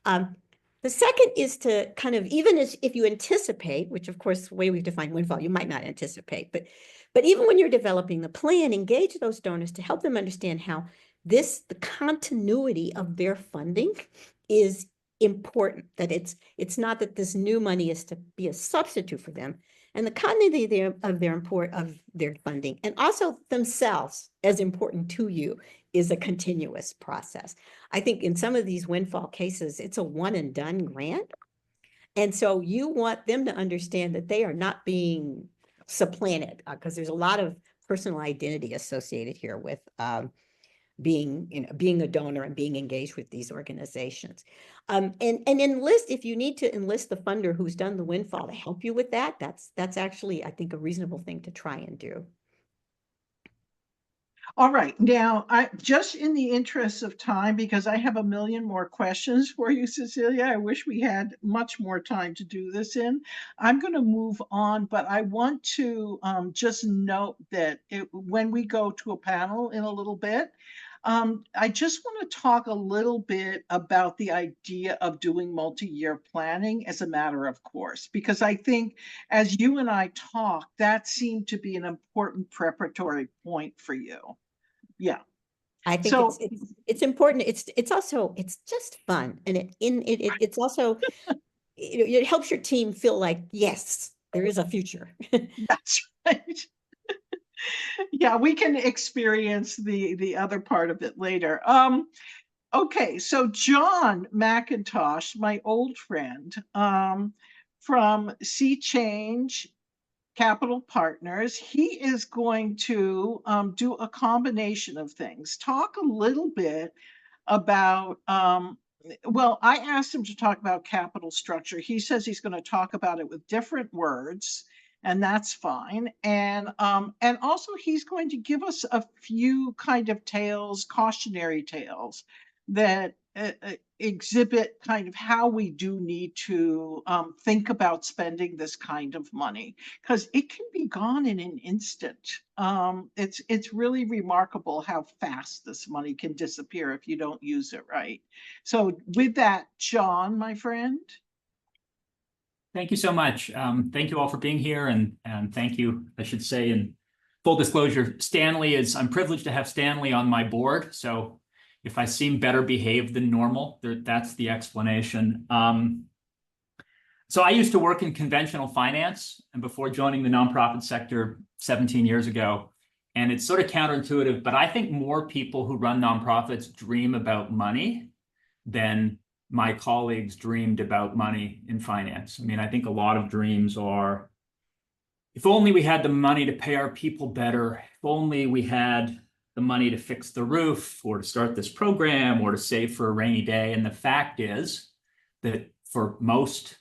The second is to kind of, even as if you anticipate, which of course, the way we've defined windfall, you might not anticipate, but even when you're developing the plan, engage those donors to help them understand how the continuity of their funding is important, that it's not that this new money is to be a substitute for them, and the continuity of their funding, and also themselves as important to you, is a continuous process. I think in some of these windfall cases, it's a one and done grant. And so you want them to understand that they are not being supplanted, because there's a lot of personal identity associated here with being a donor and being engaged with these organizations. And enlist, if you need to enlist the funder who's done the windfall to help you with that, that's actually, I think, a reasonable thing to try and do. All right. Now, just in the interest of time, because I have a million more questions for you, Cecilia, I wish we had much more time to do this in. I'm going to move on, but I want to just note that when we go to a panel in a little bit, I just want to talk a little bit about the idea of doing multi-year planning as a matter of course, because I think as you and I talk, that seemed to be an important preparatory point for you. Yeah. I think it's important. It's also, it's just fun. And it's also, it helps your team feel like, yes, there is a future. That's right. Yeah, we can experience the other part of it later. Okay, so John MacIntosh, my old friend, from Sea Change Capital Partners, he is going to do a combination of things. Talk a little bit about, well, I asked him to talk about capital structure. He says he's going to talk about it with different words, and that's fine. And also he's going to give us a few kind of tales, cautionary tales that exhibit kind of how we do need to think about spending this kind of money, because it can be gone in an instant. It's really remarkable how fast this money can disappear if you don't use it right. So with that, John, my friend. Thank you so much. Thank you all for being here, and thank you, I should say, in full disclosure, I'm privileged to have Stanley on my board. So if I seem better behaved than normal, that's the explanation. So I used to work in conventional finance, and before joining the nonprofit sector 17 years ago, and it's sort of counterintuitive, but I think more people who run nonprofits dream about money than my colleagues dreamed about money in finance. I mean, I think a lot of dreams are, if only we had the money to pay our people better, if only we had the money to fix the roof or to start this program or to save for a rainy day. And the fact is that for most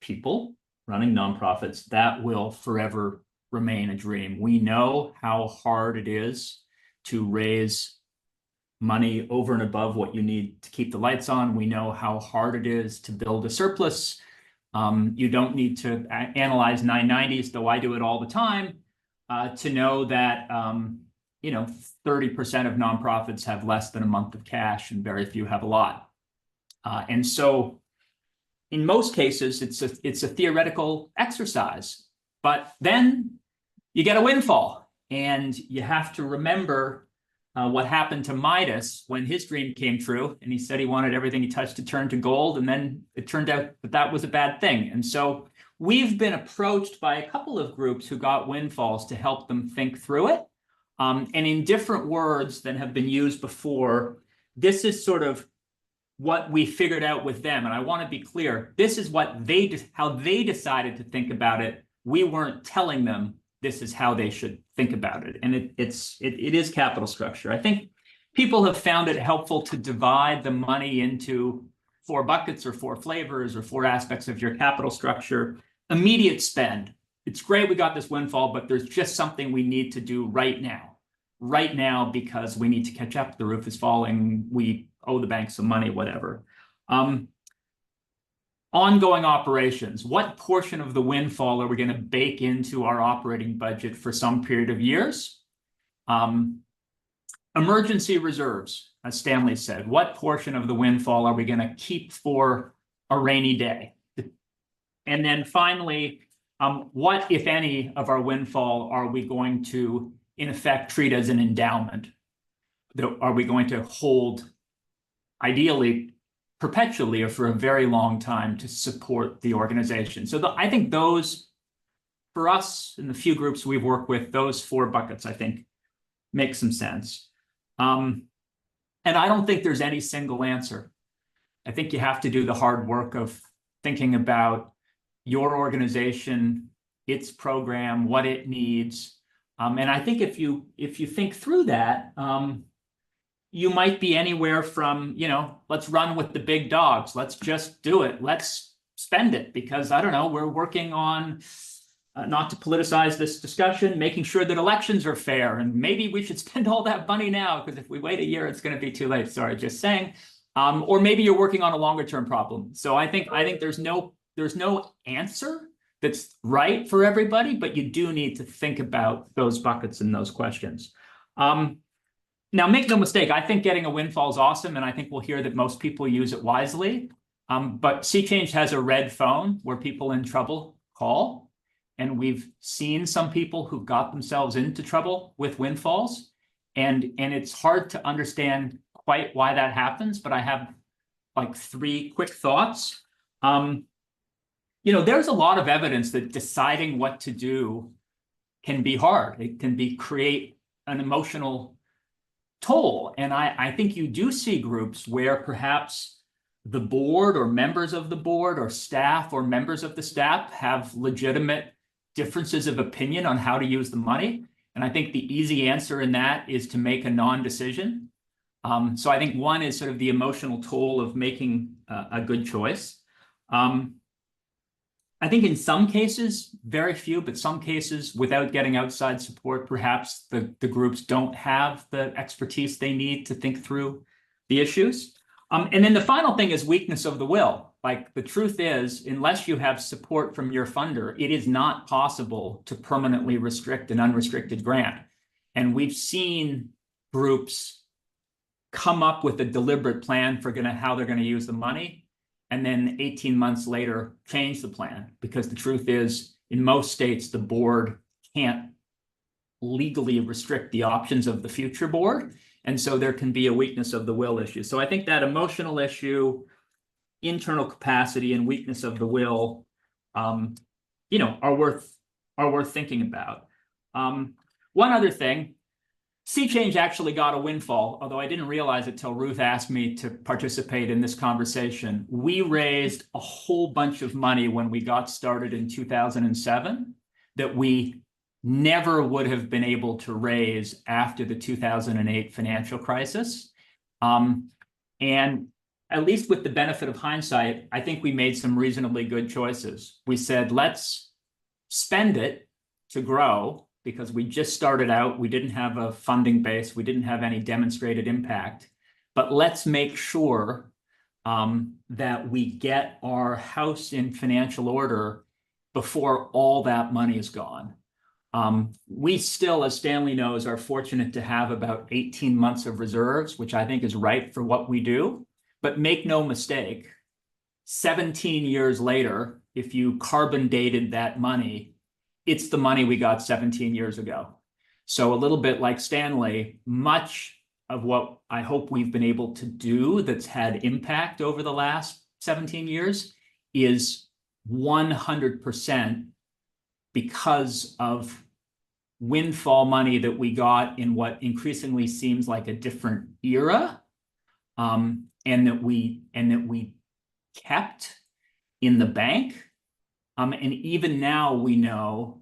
people running nonprofits, that will forever remain a dream. We know how hard it is to raise money over and above what you need to keep the lights on. We know how hard it is to build a surplus. You don't need to analyze 990s, though I do it all the time, to know that 30% of nonprofits have less than a month of cash and very few have a lot. And so in most cases, it's a theoretical exercise, but then you get a windfall, and you have to remember what happened to Midas when his dream came true, and he said he wanted everything he touched to turn to gold, and then it turned out that that was a bad thing. And so we've been approached by a couple of groups who got windfalls to help them think through it. And in different words than have been used before, this is sort of what we figured out with them. And I want to be clear, this is what how they decided to think about it. We weren't telling them this is how they should think about it. And it is capital structure. I think people have found it helpful to divide the money into 4 buckets or 4 flavors or 4 aspects of your capital structure. Immediate spend. It's great we got this windfall, but there's just something we need to do right now because we need to catch up. The roof is falling. We owe the bank some money, whatever. Ongoing operations. What portion of the windfall are we going to bake into our operating budget for some period of years? Emergency reserves, as Stanley said. What portion of the windfall are we going to keep for a rainy day? And then finally, what, if any, of our windfall are we going to, in effect, treat as an endowment? Are we going to hold, ideally, perpetually or for a very long time to support the organization? So I think those, for us and the few groups we've worked with, those 4 buckets, I think, make some sense. And I don't think there's any single answer. I think you have to do the hard work of thinking about your organization, its program, what it needs. And I think if you think through that, you might be anywhere from, let's run with the big dogs. Let's just do it. Let's spend it because, I don't know, we're working on, not to politicize this discussion, making sure that elections are fair. And maybe we should spend all that money now because if we wait a year, it's going to be too late. Sorry, just saying. Or maybe you're working on a longer term problem. So I think there's no answer that's right for everybody, but you do need to think about those buckets and those questions. Now, make no mistake, I think getting a windfall is awesome, and I think we'll hear that most people use it wisely. But Sea Change has a red phone where people in trouble call, and we've seen some people who've got themselves into trouble with windfalls, and it's hard to understand quite why that happens, but I have like 3 quick thoughts. There's a lot of evidence that deciding what to do can be hard. It can create an emotional toll. And I think you do see groups where perhaps the board or members of the board or staff or members of the staff have legitimate differences of opinion on how to use the money. And I think the easy answer in that is to make a non-decision. So I think one is sort of the emotional toll of making a good choice. I think in some cases, very few, but some cases without getting outside support, perhaps the groups don't have the expertise they need to think through the issues. And then the final thing is weakness of the will. Like the truth is, unless you have support from your funder, it is not possible to permanently restrict an unrestricted grant. And we've seen groups come up with a deliberate plan for how they're going to use the money, and then 18 months later, change the plan. Because the truth is, in most states, the board can't legally restrict the options of the future board. And so there can be a weakness of the will issue. So I think that emotional issue, internal capacity, and weakness of the will, are worth thinking about. One other thing, Sea Change actually got a windfall, although I didn't realize it till Ruth asked me to participate in this conversation. We raised a whole bunch of money when we got started in 2007 that we never would have been able to raise after the 2008 financial crisis. And at least with the benefit of hindsight, I think we made some reasonably good choices. We said, let's spend it to grow because we just started out. We didn't have a funding base. We didn't have any demonstrated impact. But let's make sure that we get our house in financial order before all that money is gone. We still, as Stanley knows, are fortunate to have about 18 months of reserves, which I think is right for what we do. But make no mistake, 17 years later, if you carbon dated that money, it's the money we got 17 years ago. So a little bit like Stanley, much of what I hope we've been able to do that's had impact over the last 17 years is 100% because of windfall money that we got in what increasingly seems like a different era, and that we kept in the bank. And even now we know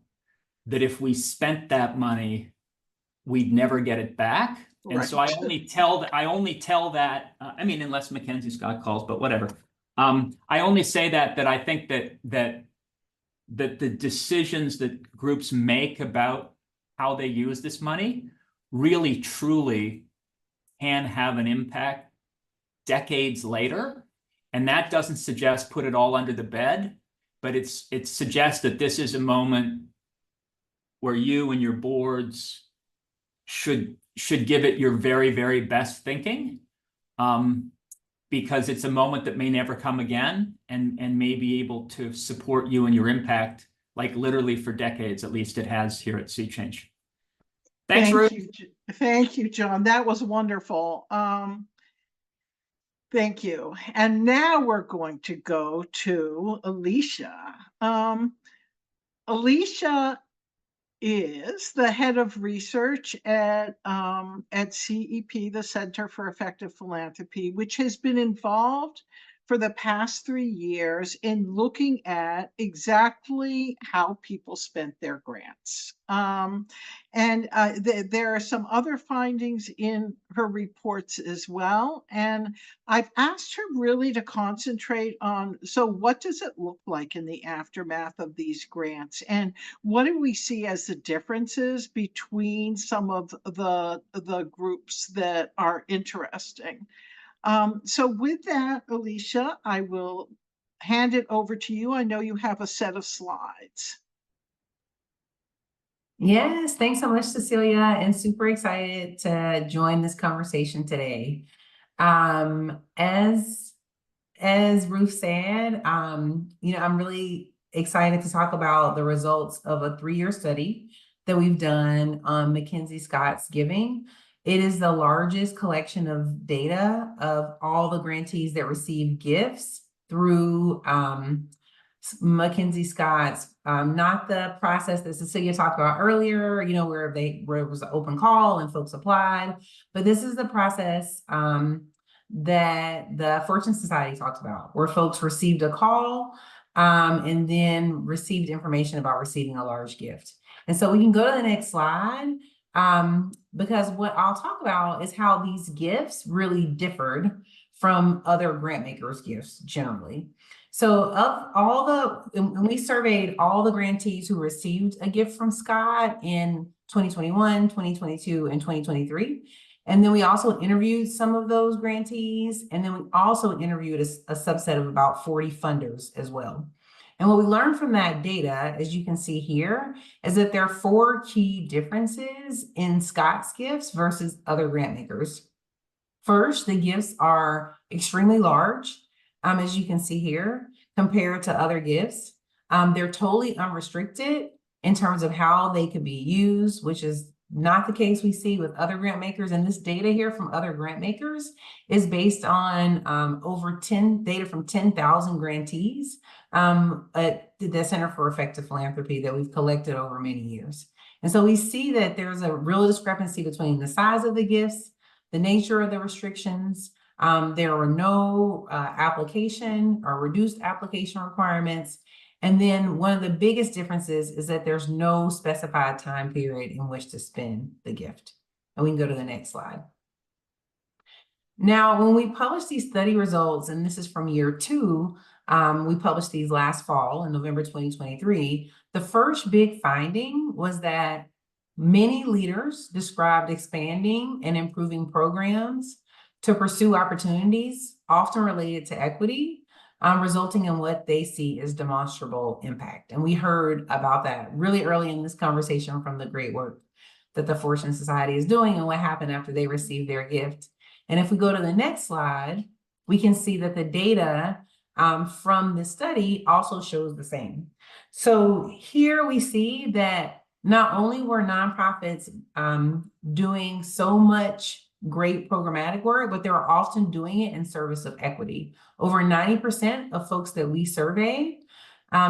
that if we spent that money, we'd never get it back. And so I only tell that, I mean, unless MacKenzie Scott calls, but whatever. I only say that I think that the decisions that groups make about how they use this money really, truly can have an impact decades later. And that doesn't suggest put it all under the bed, but it suggests that this is a moment where you and your boards should give it your very, very best thinking, because it's a moment that may never come again and may be able to support you and your impact, like literally for decades, at least it has here at Sea Change. Thanks, Ruth. Thank you, John. That was wonderful. Thank you. And now we're going to go to Elisha. Elisha is the head of research at CEP, the Center for Effective Philanthropy, which has been involved for the past 3 years in looking at exactly how people spent their grants. There are some other findings in her reports as well. And I've asked her really to concentrate on, so what does it look like in the aftermath of these grants? And what do we see as the differences between some of the groups that are interesting? So with that, Elisha, I will hand it over to you. I know you have a set of slides. Yes, thanks so much, Cecilia, and super excited to join this conversation today. As Ruth said, I'm really excited to talk about the results of a 3-year study that we've done on MacKenzie Scott's giving. It is the largest collection of data of all the grantees that receive gifts through MacKenzie Scott's, not the process that Cecilia talked about earlier, where it was an open call and folks applied, but this is the process that the Fortune Society talks about, where folks received a call and then received information about receiving a large gift. And so we can go to the next slide, because what I'll talk about is how these gifts really differed from other grant makers' gifts generally. So we surveyed all the grantees who received a gift from Scott in 2021, 2022, and 2023. And then we also interviewed some of those grantees. And then we also interviewed a subset of about 40 funders as well. And what we learned from that data, as you can see here, is that there are 4 key differences in Scott's gifts versus other grant makers. First, the gifts are extremely large, as you can see here, compared to other gifts. They're totally unrestricted in terms of how they could be used, which is not the case we see with other grant makers. And this data here from other grant makers is based on data from 10,000 grantees at the Center for Effective Philanthropy that we've collected over many years. And so we see that there's a real discrepancy between the size of the gifts, the nature of the restrictions. There are no application or reduced application requirements. And then one of the biggest differences is that there's no specified time period in which to spend the gift. And we can go to the next slide. Now, when we publish these study results, and this is from year 2, we published these last fall in November 2023, The first big finding was that many leaders described expanding and improving programs to pursue opportunities, often related to equity, resulting in what they see as demonstrable impact. And we heard about that really early in this conversation from the great work that the Fortune Society is doing and what happened after they received their gift. And if we go to the next slide, we can see that the data from this study also shows the same. So here we see that not only were nonprofits doing so much great programmatic work, but they were often doing it in service of equity. Over 90% of folks that we surveyed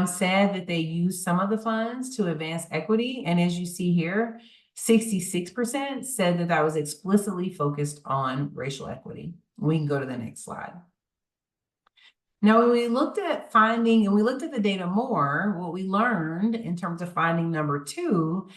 said that they used some of the funds to advance equity. And as you see here, 66% said that that was explicitly focused on racial equity. We can go to the next slide. Now, when we looked at finding, and we looked at the data more, what we learned in terms of finding number 2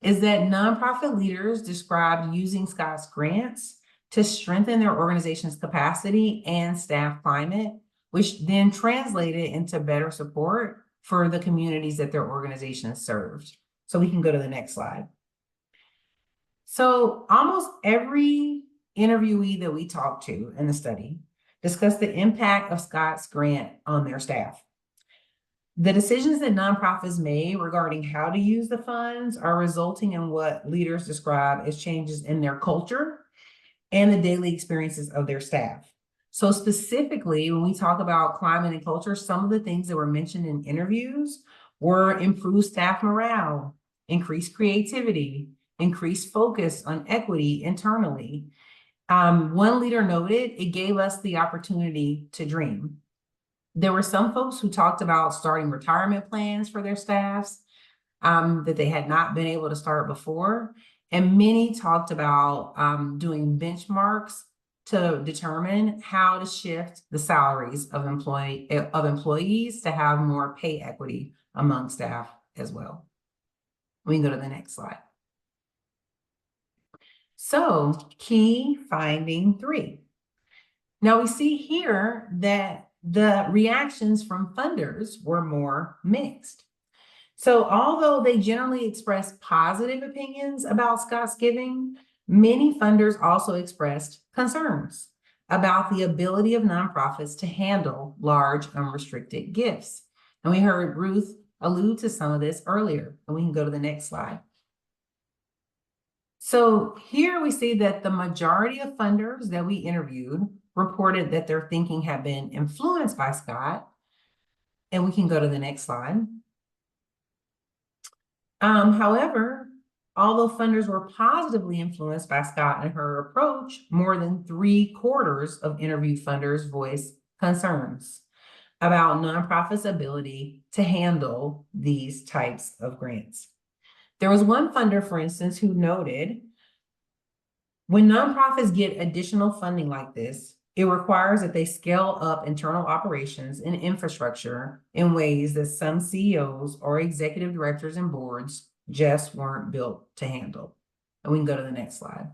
is that nonprofit leaders described using Scott's grants to strengthen their organization's capacity and staff climate, which then translated into better support for the communities that their organization served. So we can go to the next slide. So almost every interviewee that we talked to in the study discussed the impact of Scott's grant on their staff. The decisions that nonprofits made regarding how to use the funds are resulting in what leaders describe as changes in their culture and the daily experiences of their staff. So specifically, when we talk about climate and culture, some of the things that were mentioned in interviews were improved staff morale, increased creativity, increased focus on equity internally. One leader noted, it gave us the opportunity to dream. There were some folks who talked about starting retirement plans for their staffs that they had not been able to start before. And many talked about doing benchmarks to determine how to shift the salaries of employees to have more pay equity among staff as well. We can go to the next slide. So, key finding 3. Now we see here that the reactions from funders were more mixed. So although they generally expressed positive opinions about Scott's giving, many funders also expressed concerns about the ability of nonprofits to handle large unrestricted gifts. And we heard Ruth allude to some of this earlier, and we can go to the next slide. So here we see that the majority of funders that we interviewed reported that their thinking had been influenced by Scott. And we can go to the next slide. However, although funders were positively influenced by Scott and her approach, more than 3/4 of interviewed funders voiced concerns about nonprofits' ability to handle these types of grants. There was one funder, for instance, who noted, when nonprofits get additional funding like this, it requires that they scale up internal operations and infrastructure in ways that some CEOs or executive directors and boards just weren't built to handle. And we can go to the next slide.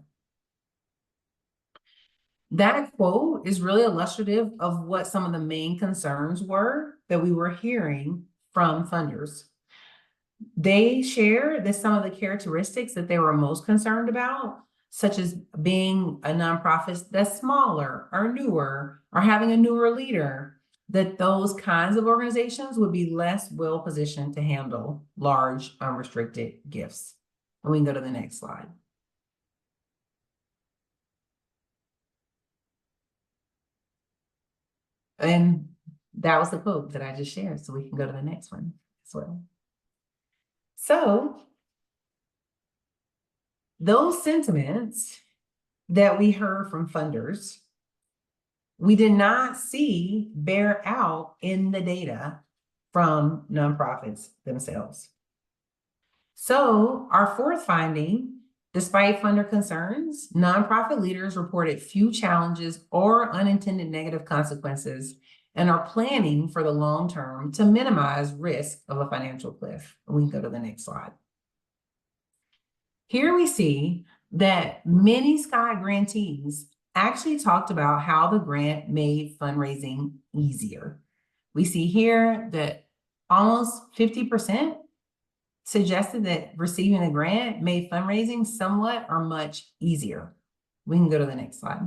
That quote is really illustrative of what some of the main concerns were that we were hearing from funders. They shared that some of the characteristics that they were most concerned about, such as being a nonprofit that's smaller or newer or having a newer leader, that those kinds of organizations would be less well positioned to handle large unrestricted gifts. And we can go to the next slide. And that was the quote that I just shared, so we can go to the next one as well. So those sentiments that we heard from funders, we did not see bear out in the data from nonprofits themselves. So our fourth finding, despite funder concerns, nonprofit leaders reported few challenges or unintended negative consequences and are planning for the long term to minimize risk of a financial cliff. We can go to the next slide. Here we see that many Scott grantees actually talked about how the grant made fundraising easier. We see here that almost 50% suggested that receiving a grant made fundraising somewhat or much easier. We can go to the next slide.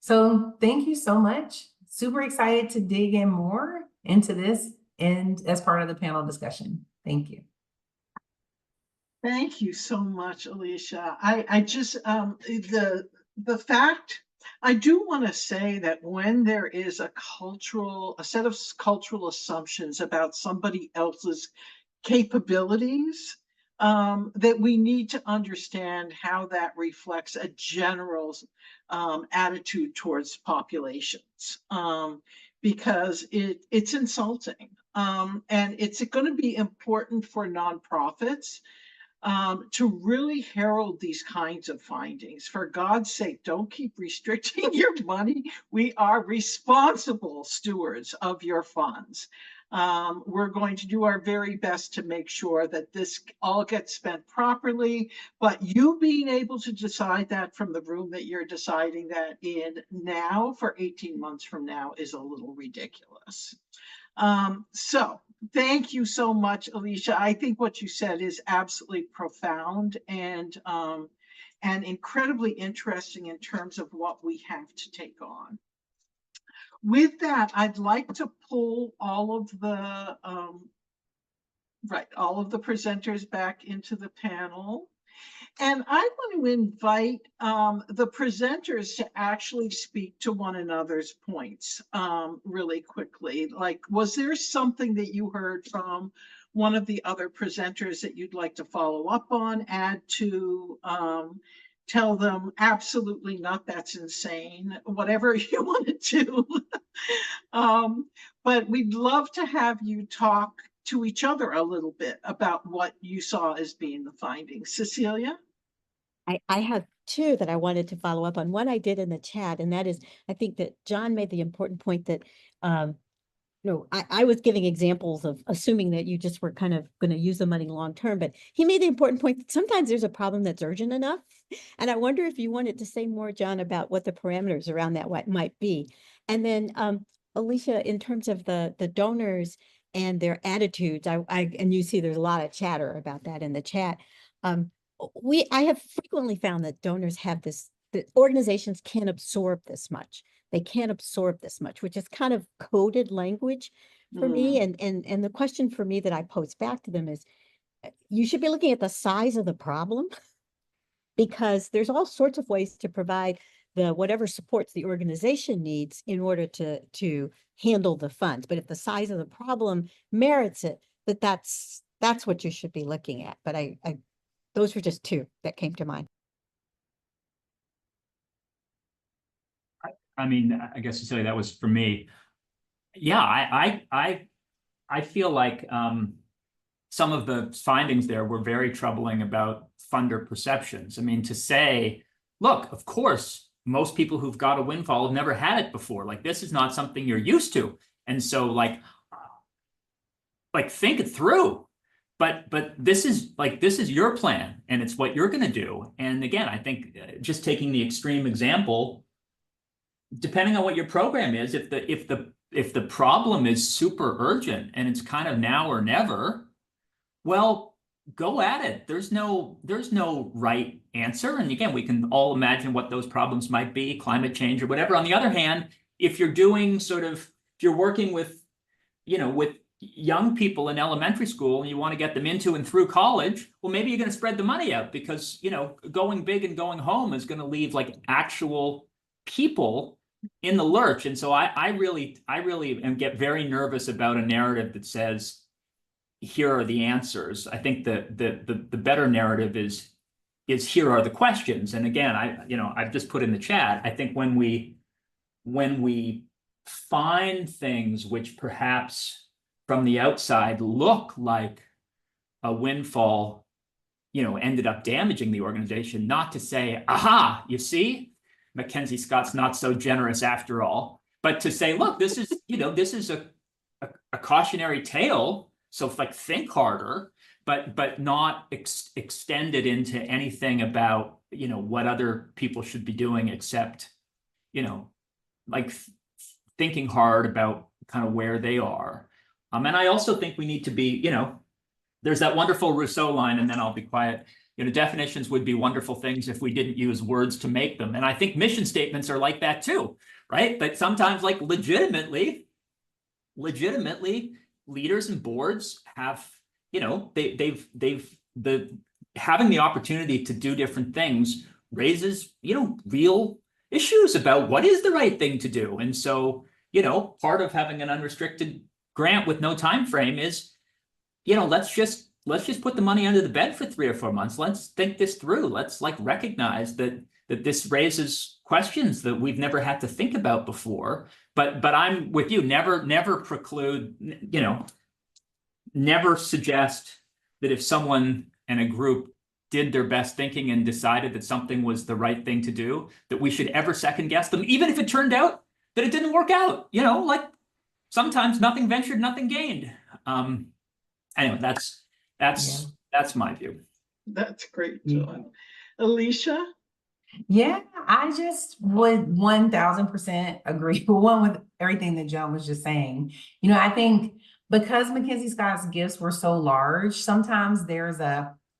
So thank you so much. Super excited to dig in more into this and as part of the panel discussion. Thank you. Thank you so much, Elisha. I just, the fact, I do want to say that when there is a set of cultural assumptions about somebody else's capabilities, that we need to understand how that reflects a general attitude towards populations, because it's insulting. And it's going to be important for nonprofits to really herald these kinds of findings. For God's sake, don't keep restricting your money. We are responsible stewards of your funds. We're going to do our very best to make sure that this all gets spent properly, but you being able to decide that from the room that you're deciding that in now for 18 months from now is a little ridiculous. So thank you so much, Elisha. I think what you said is absolutely profound and incredibly interesting in terms of what we have to take on. With that, I'd like to pull all of the presenters back into the panel. And I want to invite the presenters to actually speak to one another's points really quickly. Like, was there something that you heard from one of the other presenters that you'd like to follow up on, add to, tell them absolutely not, that's insane, whatever you want to do. But we'd love to have you talk to each other a little bit about what you saw as being the findings. Cecilia? I have two that I wanted to follow up on. One I did in the chat, and that is, I think that John made the important point that, I was giving examples of assuming that you just were kind of going to use the money long term, but he made the important point that sometimes there's a problem that's urgent enough. And I wonder if you wanted to say more, John, about what the parameters around that might be. And then Elisha, in terms of the donors and their attitudes, and you see there's a lot of chatter about that in the chat. I have frequently found that donors have this, that organizations can't absorb this much. They can't absorb this much, which is kind of coded language for me. And the question for me that I pose back to them is, you should be looking at the size of the problem, because there's all sorts of ways to provide the whatever supports the organization needs in order to handle the funds. But if the size of the problem merits it, that's what you should be looking at. But those were just two that came to mind. I mean, I guess Cecilia, that was for me. Yeah, I feel like some of the findings there were very troubling about funder perceptions. I mean, to say, look, of course, most people who've got a windfall have never had it before. Like, this is not something you're used to. And so like think it through. But this is your plan, and it's what you're going to do. And again, I think just taking the extreme example, depending on what your program is, if the problem is super urgent and it's kind of now or never, well, go at it. There's no right answer. And again, we can all imagine what those problems might be, climate change or whatever. On the other hand, if you're doing if you're working with young people in elementary school and you want to get them into and through college, well, maybe you're going to spread the money out, because going big and going home is going to leave like actual people in the lurch. And so I really get very nervous about a narrative that says, here are the answers. I think the better narrative is here are the questions. And again, I've just put in the chat, I think when we find things which perhaps from the outside look like a windfall, ended up damaging the organization, not to say, aha, you see, MacKenzie Scott's not so generous after all, but to say, look, this is a cautionary tale. So think harder, but not extend it into anything about, what other people should be doing, except, thinking hard about kind of where they are. And I also think we need to be, there's that wonderful Rousseau line, and then I'll be quiet. Definitions would be wonderful things if we didn't use words to make them. And I think mission statements are like that too, right? But sometimes, like, legitimately, leaders and boards have, having the opportunity to do different things raises, real issues about what is the right thing to do. And so, part of having an unrestricted grant with no time frame is, let's just put the money under the bed for 3 or 4 months. Let's think this through. Let's recognize that this raises questions that we've never had to think about before. But I'm with you. Never preclude. Never suggest that if someone in a group did their best thinking and decided that something was the right thing to do, that we should ever second guess them, even if it turned out that it didn't work out. Like sometimes nothing ventured, nothing gained. Anyway, that's my view. That's great, John. Elisha? Yeah, I just would 1000% agree with everything that John was just saying. I think because MacKenzie Scott's gifts were so large, sometimes there's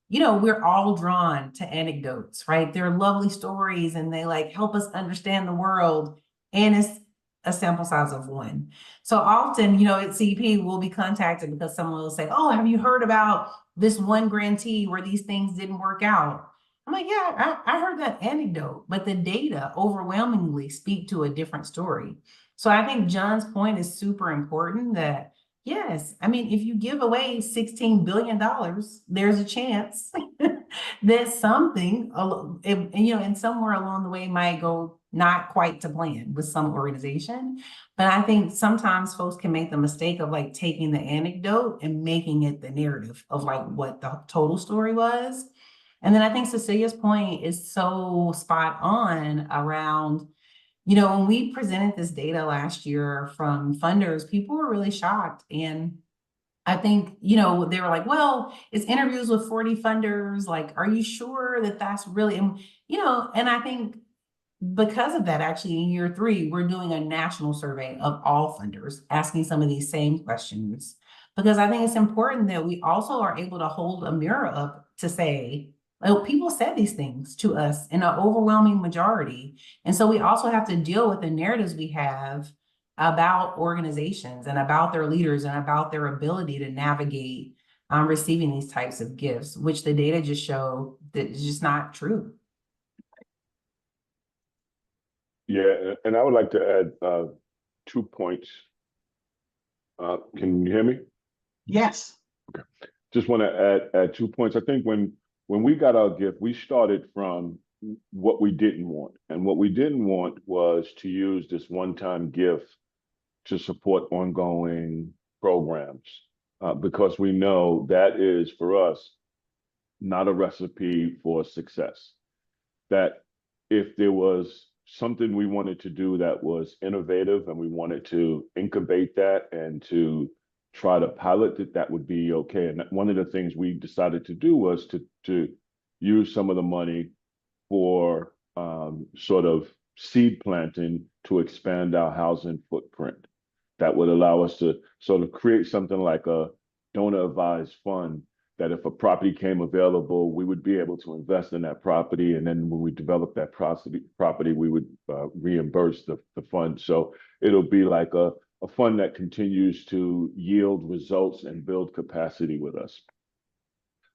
we're all drawn to anecdotes, right? They're lovely stories and they help us understand the world. And it's a sample size of 1. So often, at CP, we'll be contacted because someone will say, oh, have you heard about this one grantee where these things didn't work out? I'm like, yeah, I heard that anecdote, but the data overwhelmingly speak to a different story. So I think John's point is super important that, yes, I mean, if you give away $16 billion, there's a chance that something, and somewhere along the way might go not quite to plan with some organization. But I think sometimes folks can make the mistake of taking the anecdote and making it the narrative of what the total story was. And then I think Cecilia's point is so spot on around, when we presented this data last year from funders, people were really shocked. And I think, they were like, well, it's interviews with 40 funders. Are you sure that that's really, and I think because of that, actually in year 3, we're doing a national survey of all funders, asking some of these same questions, because I think it's important that we also are able to hold a mirror up to say, people said these things to us in an overwhelming majority. And so we also have to deal with the narratives we have about organizations and about their leaders and about their ability to navigate receiving these types of gifts, which the data just show that is just not true. Yeah, and I would like to add 2 points. Can you hear me? Yes. Okay. Just want to add 2 points. I think when we got our gift, we started from what we didn't want. And what we didn't want was to use this one-time gift to support ongoing programs, because we know that is, for us, not a recipe for success. That if there was something we wanted to do that was innovative and we wanted to incubate that and to try to pilot it, that would be okay. And one of the things we decided to do was to use some of the money for sort of seed planting to expand our housing footprint. That would allow us to sort of create something like a donor advised fund, that if a property came available, we would be able to invest in that property. And then when we develop that property, we would reimburse the fund. So it'll be like a fund that continues to yield results and build capacity with us.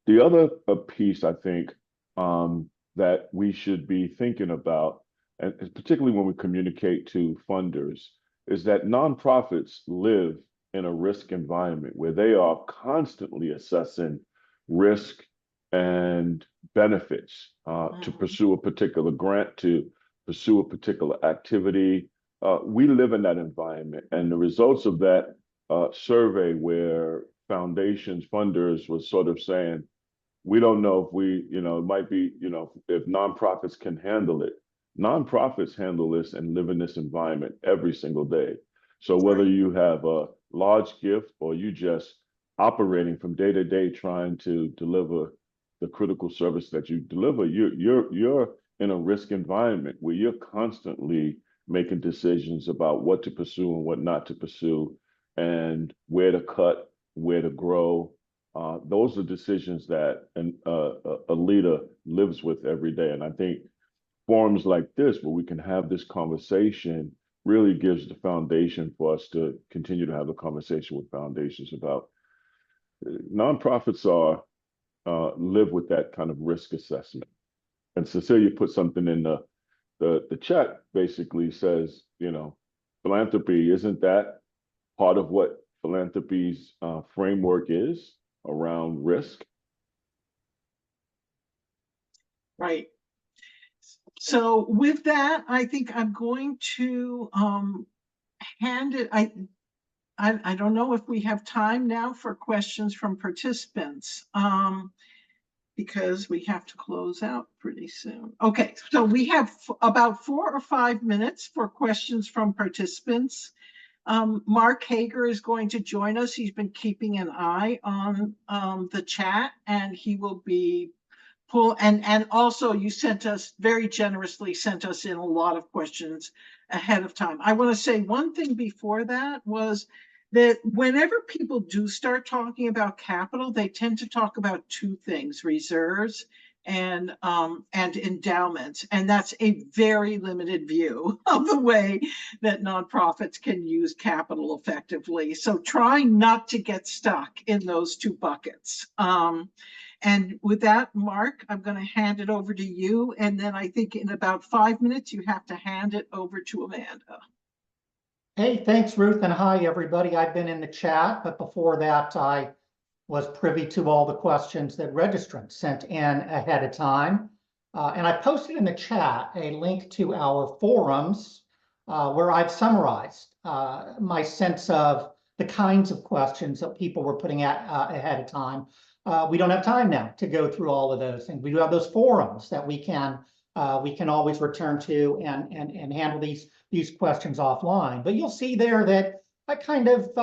The other piece, I think, that we should be thinking about, and particularly when we communicate to funders, is that nonprofits live in a risk environment where they are constantly assessing risk and benefits to pursue a particular grant, to pursue a particular activity. We live in that environment, and the results of that survey, where foundations, funders was sort of saying, we don't know if we, it might be, if nonprofits can handle it. Nonprofits handle this and live in this environment every single day. So whether you have a large gift or you just operating from day to day trying to deliver the critical service that you deliver, you're in a risk environment where you're constantly making decisions about what to pursue and what not to pursue. and where to cut, where to grow. Those are decisions that a leader lives with every day. And I think forums like this, where we can have this conversation, really gives the foundation for us to continue to have a conversation with foundations about nonprofits are live with that kind of risk assessment. And Cecilia put something in the chat, basically says, philanthropy, isn't that part of what philanthropy's framework is around risk? Right. So with that, I think I'm going to hand it. I don't know if we have time now for questions from participants, because we have to close out pretty soon. Okay, so we have about 4 or 5 minutes for questions from participants. Mark Hager is going to join us. He's been keeping an eye on the chat, and he will be and also you very generously sent us in a lot of questions ahead of time. I want to say one thing before that was that whenever people do start talking about capital, they tend to talk about two things: reserves and endowments. And that's a very limited view of the way that nonprofits can use capital effectively. So try not to get stuck in those two buckets. And with that, Mark, I'm going to hand it over to you. And then I think in about 5 minutes, you have to hand it over to Amanda. Hey, thanks, Ruth, and hi, everybody. I've been in the chat, but before that, I was privy to all the questions that registrants sent in ahead of time. And I posted in the chat a link to our forums where I've summarized my sense of the kinds of questions that people were putting ahead of time. We don't have time now to go through all of those things. We do have those forums that we can always return to and handle these questions offline. But you'll see there that I kind of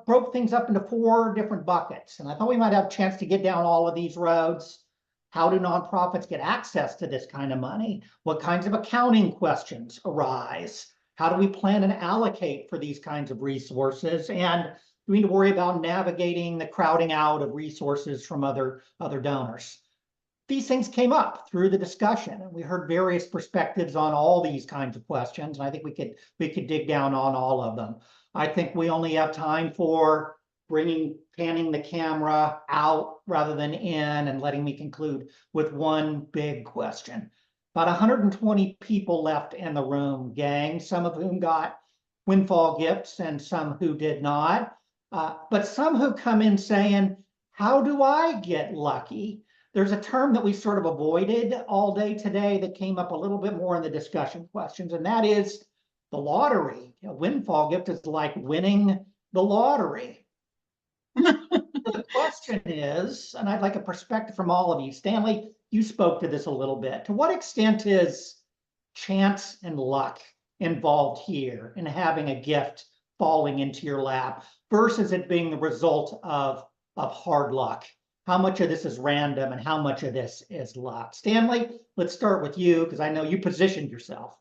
broke things up into 4 different buckets. And I thought we might have a chance to get down all of these roads. How do nonprofits get access to this kind of money? What kinds of accounting questions arise? How do we plan and allocate for these kinds of resources? And we need to worry about navigating the crowding out of resources from other donors. These things came up through the discussion, and we heard various perspectives on all these kinds of questions. And I think we could dig down on all of them. I think we only have time for panning the camera out rather than in, and letting me conclude with one big question. About 120 people left in the room, gang, some of whom got windfall gifts and some who did not. But some who come in saying, how do I get lucky? There's a term that we sort of avoided all day today that came up a little bit more in the discussion questions, and that is the lottery. A windfall gift is like winning the lottery. The question is, and I'd like a perspective from all of you. Stanley, you spoke to this a little bit. To what extent is chance and luck involved here in having a gift falling into your lap versus it being the result of hard luck? How much of this is random and how much of this is luck? Stanley, let's start with you, because I know you positioned yourself.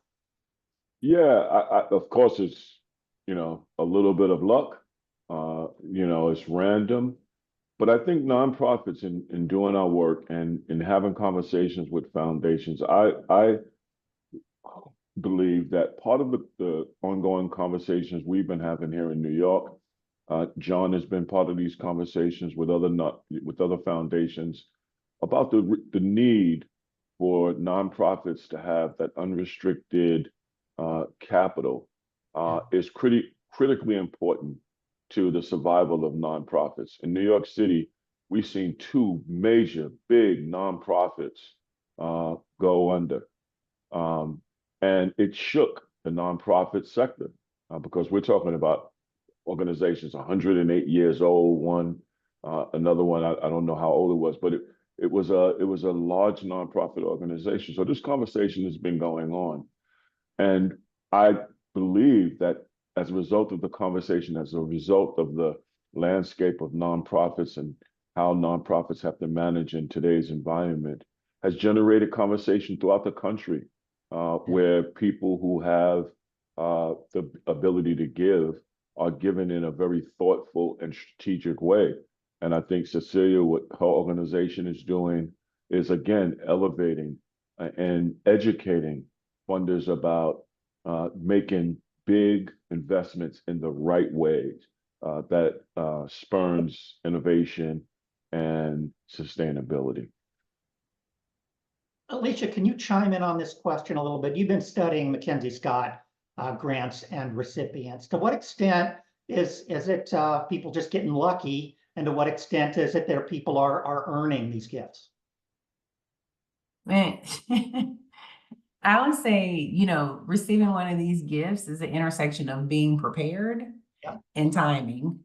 Yeah, of course, it's, a little bit of luck. It's random. But I think nonprofits in doing our work and in having conversations with foundations, I believe that part of the ongoing conversations we've been having here in New York, John has been part of these conversations with other foundations about the need for nonprofits to have that unrestricted capital is critically important to the survival of nonprofits. In New York City, we've seen 2 major big nonprofits go under. And it shook the nonprofit sector because we're talking about organizations 108 years old. Another one, I don't know how old it was, but it was a large nonprofit organization. So this conversation has been going on, and I believe that as a result of the conversation, as a result of the landscape of nonprofits and how nonprofits have to manage in today's environment, has generated conversation throughout the country where people who have the ability to give are given in a very thoughtful and strategic way. And I think Cecilia, what her organization is doing is, again, elevating and educating funders about making big investments in the right ways that spurns innovation and sustainability. Elisha, can you chime in on this question a little bit? You've been studying MacKenzie Scott grants and recipients. To what extent is it people just getting lucky, and to what extent is it that people are earning these gifts? Man, I would say, you know, receiving one of these gifts is the intersection of being prepared and timing.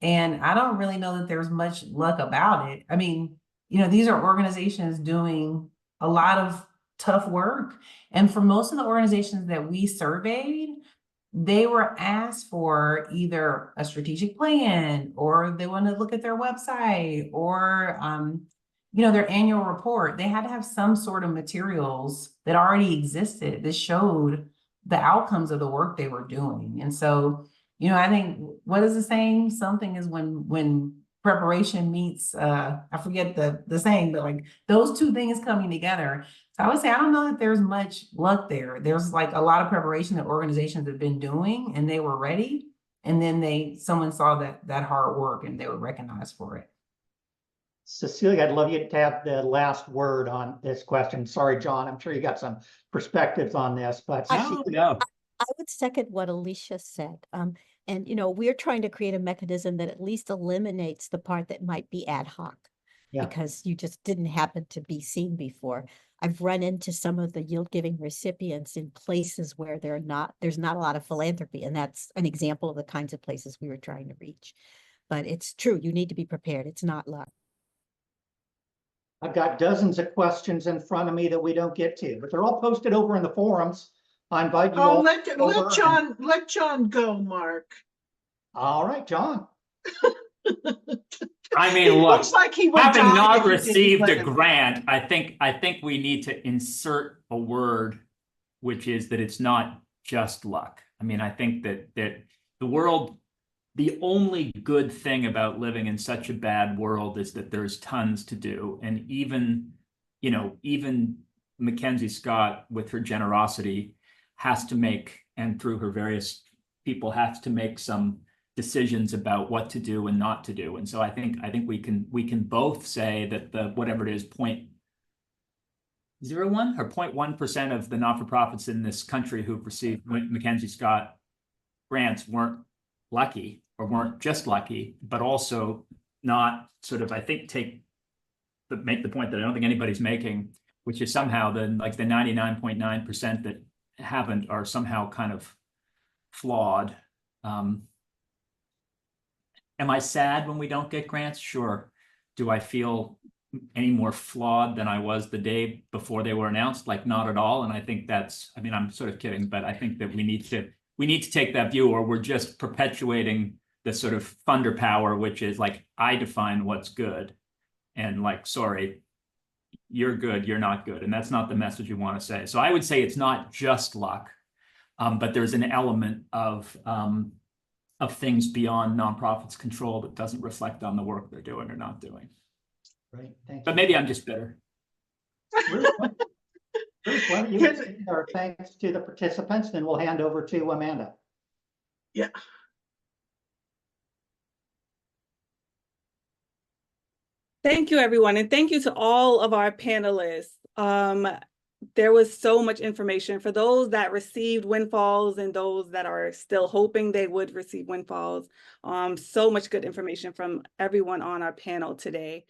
And I don't really know that there's much luck about it. I mean, you know, these are organizations doing a lot of tough work. And for most of the organizations that we surveyed, they were asked for either a strategic plan, or they want to look at their website, or you know, their annual report. They had to have some sort of materials that already existed that showed the outcomes of the work they were doing. And so, you know, I think, what is the saying? Something is when preparation meets, I forget the saying, but like those two things coming together. So I would say, I don't know that there's much luck there. There's like a lot of preparation that organizations have been doing, and they were ready. And then someone saw that hard work, and they were recognized for it. Cecilia, I'd love you to have the last word on this question. Sorry, John, I'm sure you got some perspectives on this, but No. I would second what Elisha said. And, you know, we're trying to create a mechanism that at least eliminates the part that might be ad hoc, because you just didn't happen to be seen before. I've run into some of the yield-giving recipients in places where there's not a lot of philanthropy, and that's an example of the kinds of places we were trying to reach. But it's true, you need to be prepared. It's not luck. I've got dozens of questions in front of me that we don't get to, but they're all posted over in the forums. I invite you all. Let John go, Mark. All right, John. I mean, He look, looks like he would having die not if you didn't received let a him. grant, I think we need to insert a word, which is that it's not just luck. I mean, I think that the world, the only good thing about living in such a bad world is that there's tons to do. And even MacKenzie Scott, with her generosity, has to make, and through her various people, has to make some decisions about what to do and not to do. And so I think we can both say that the whatever it is, 0.01 or 0.1% of the not-for-profits in this country who've received MacKenzie Scott grants weren't lucky, or weren't just lucky, but also not sort of, I think, make the point that I don't think anybody's making, which is somehow the 99.9% that haven't are somehow kind of flawed. Am I sad when we don't get grants? Sure. Do I feel any more flawed than I was the day before they were announced? Like, not at all. And I think I mean, I'm sort of kidding, but I think that we need to take that view, or we're just perpetuating the sort of funder power, which is like, I define what's good, and like, sorry, you're good, you're not good. And that's not the message you want to say. So I would say it's not just luck, but there's an element of things beyond nonprofits' control that doesn't reflect on the work they're doing or not doing. Right, thank you. But maybe I'm just bitter. Our thanks to the participants, then we'll hand over to Amanda. Yeah. Thank you, everyone. And thank you to all of our panelists. There was so much information for those that received windfalls and those that are still hoping they would receive windfalls. So much good information from everyone on our panel today.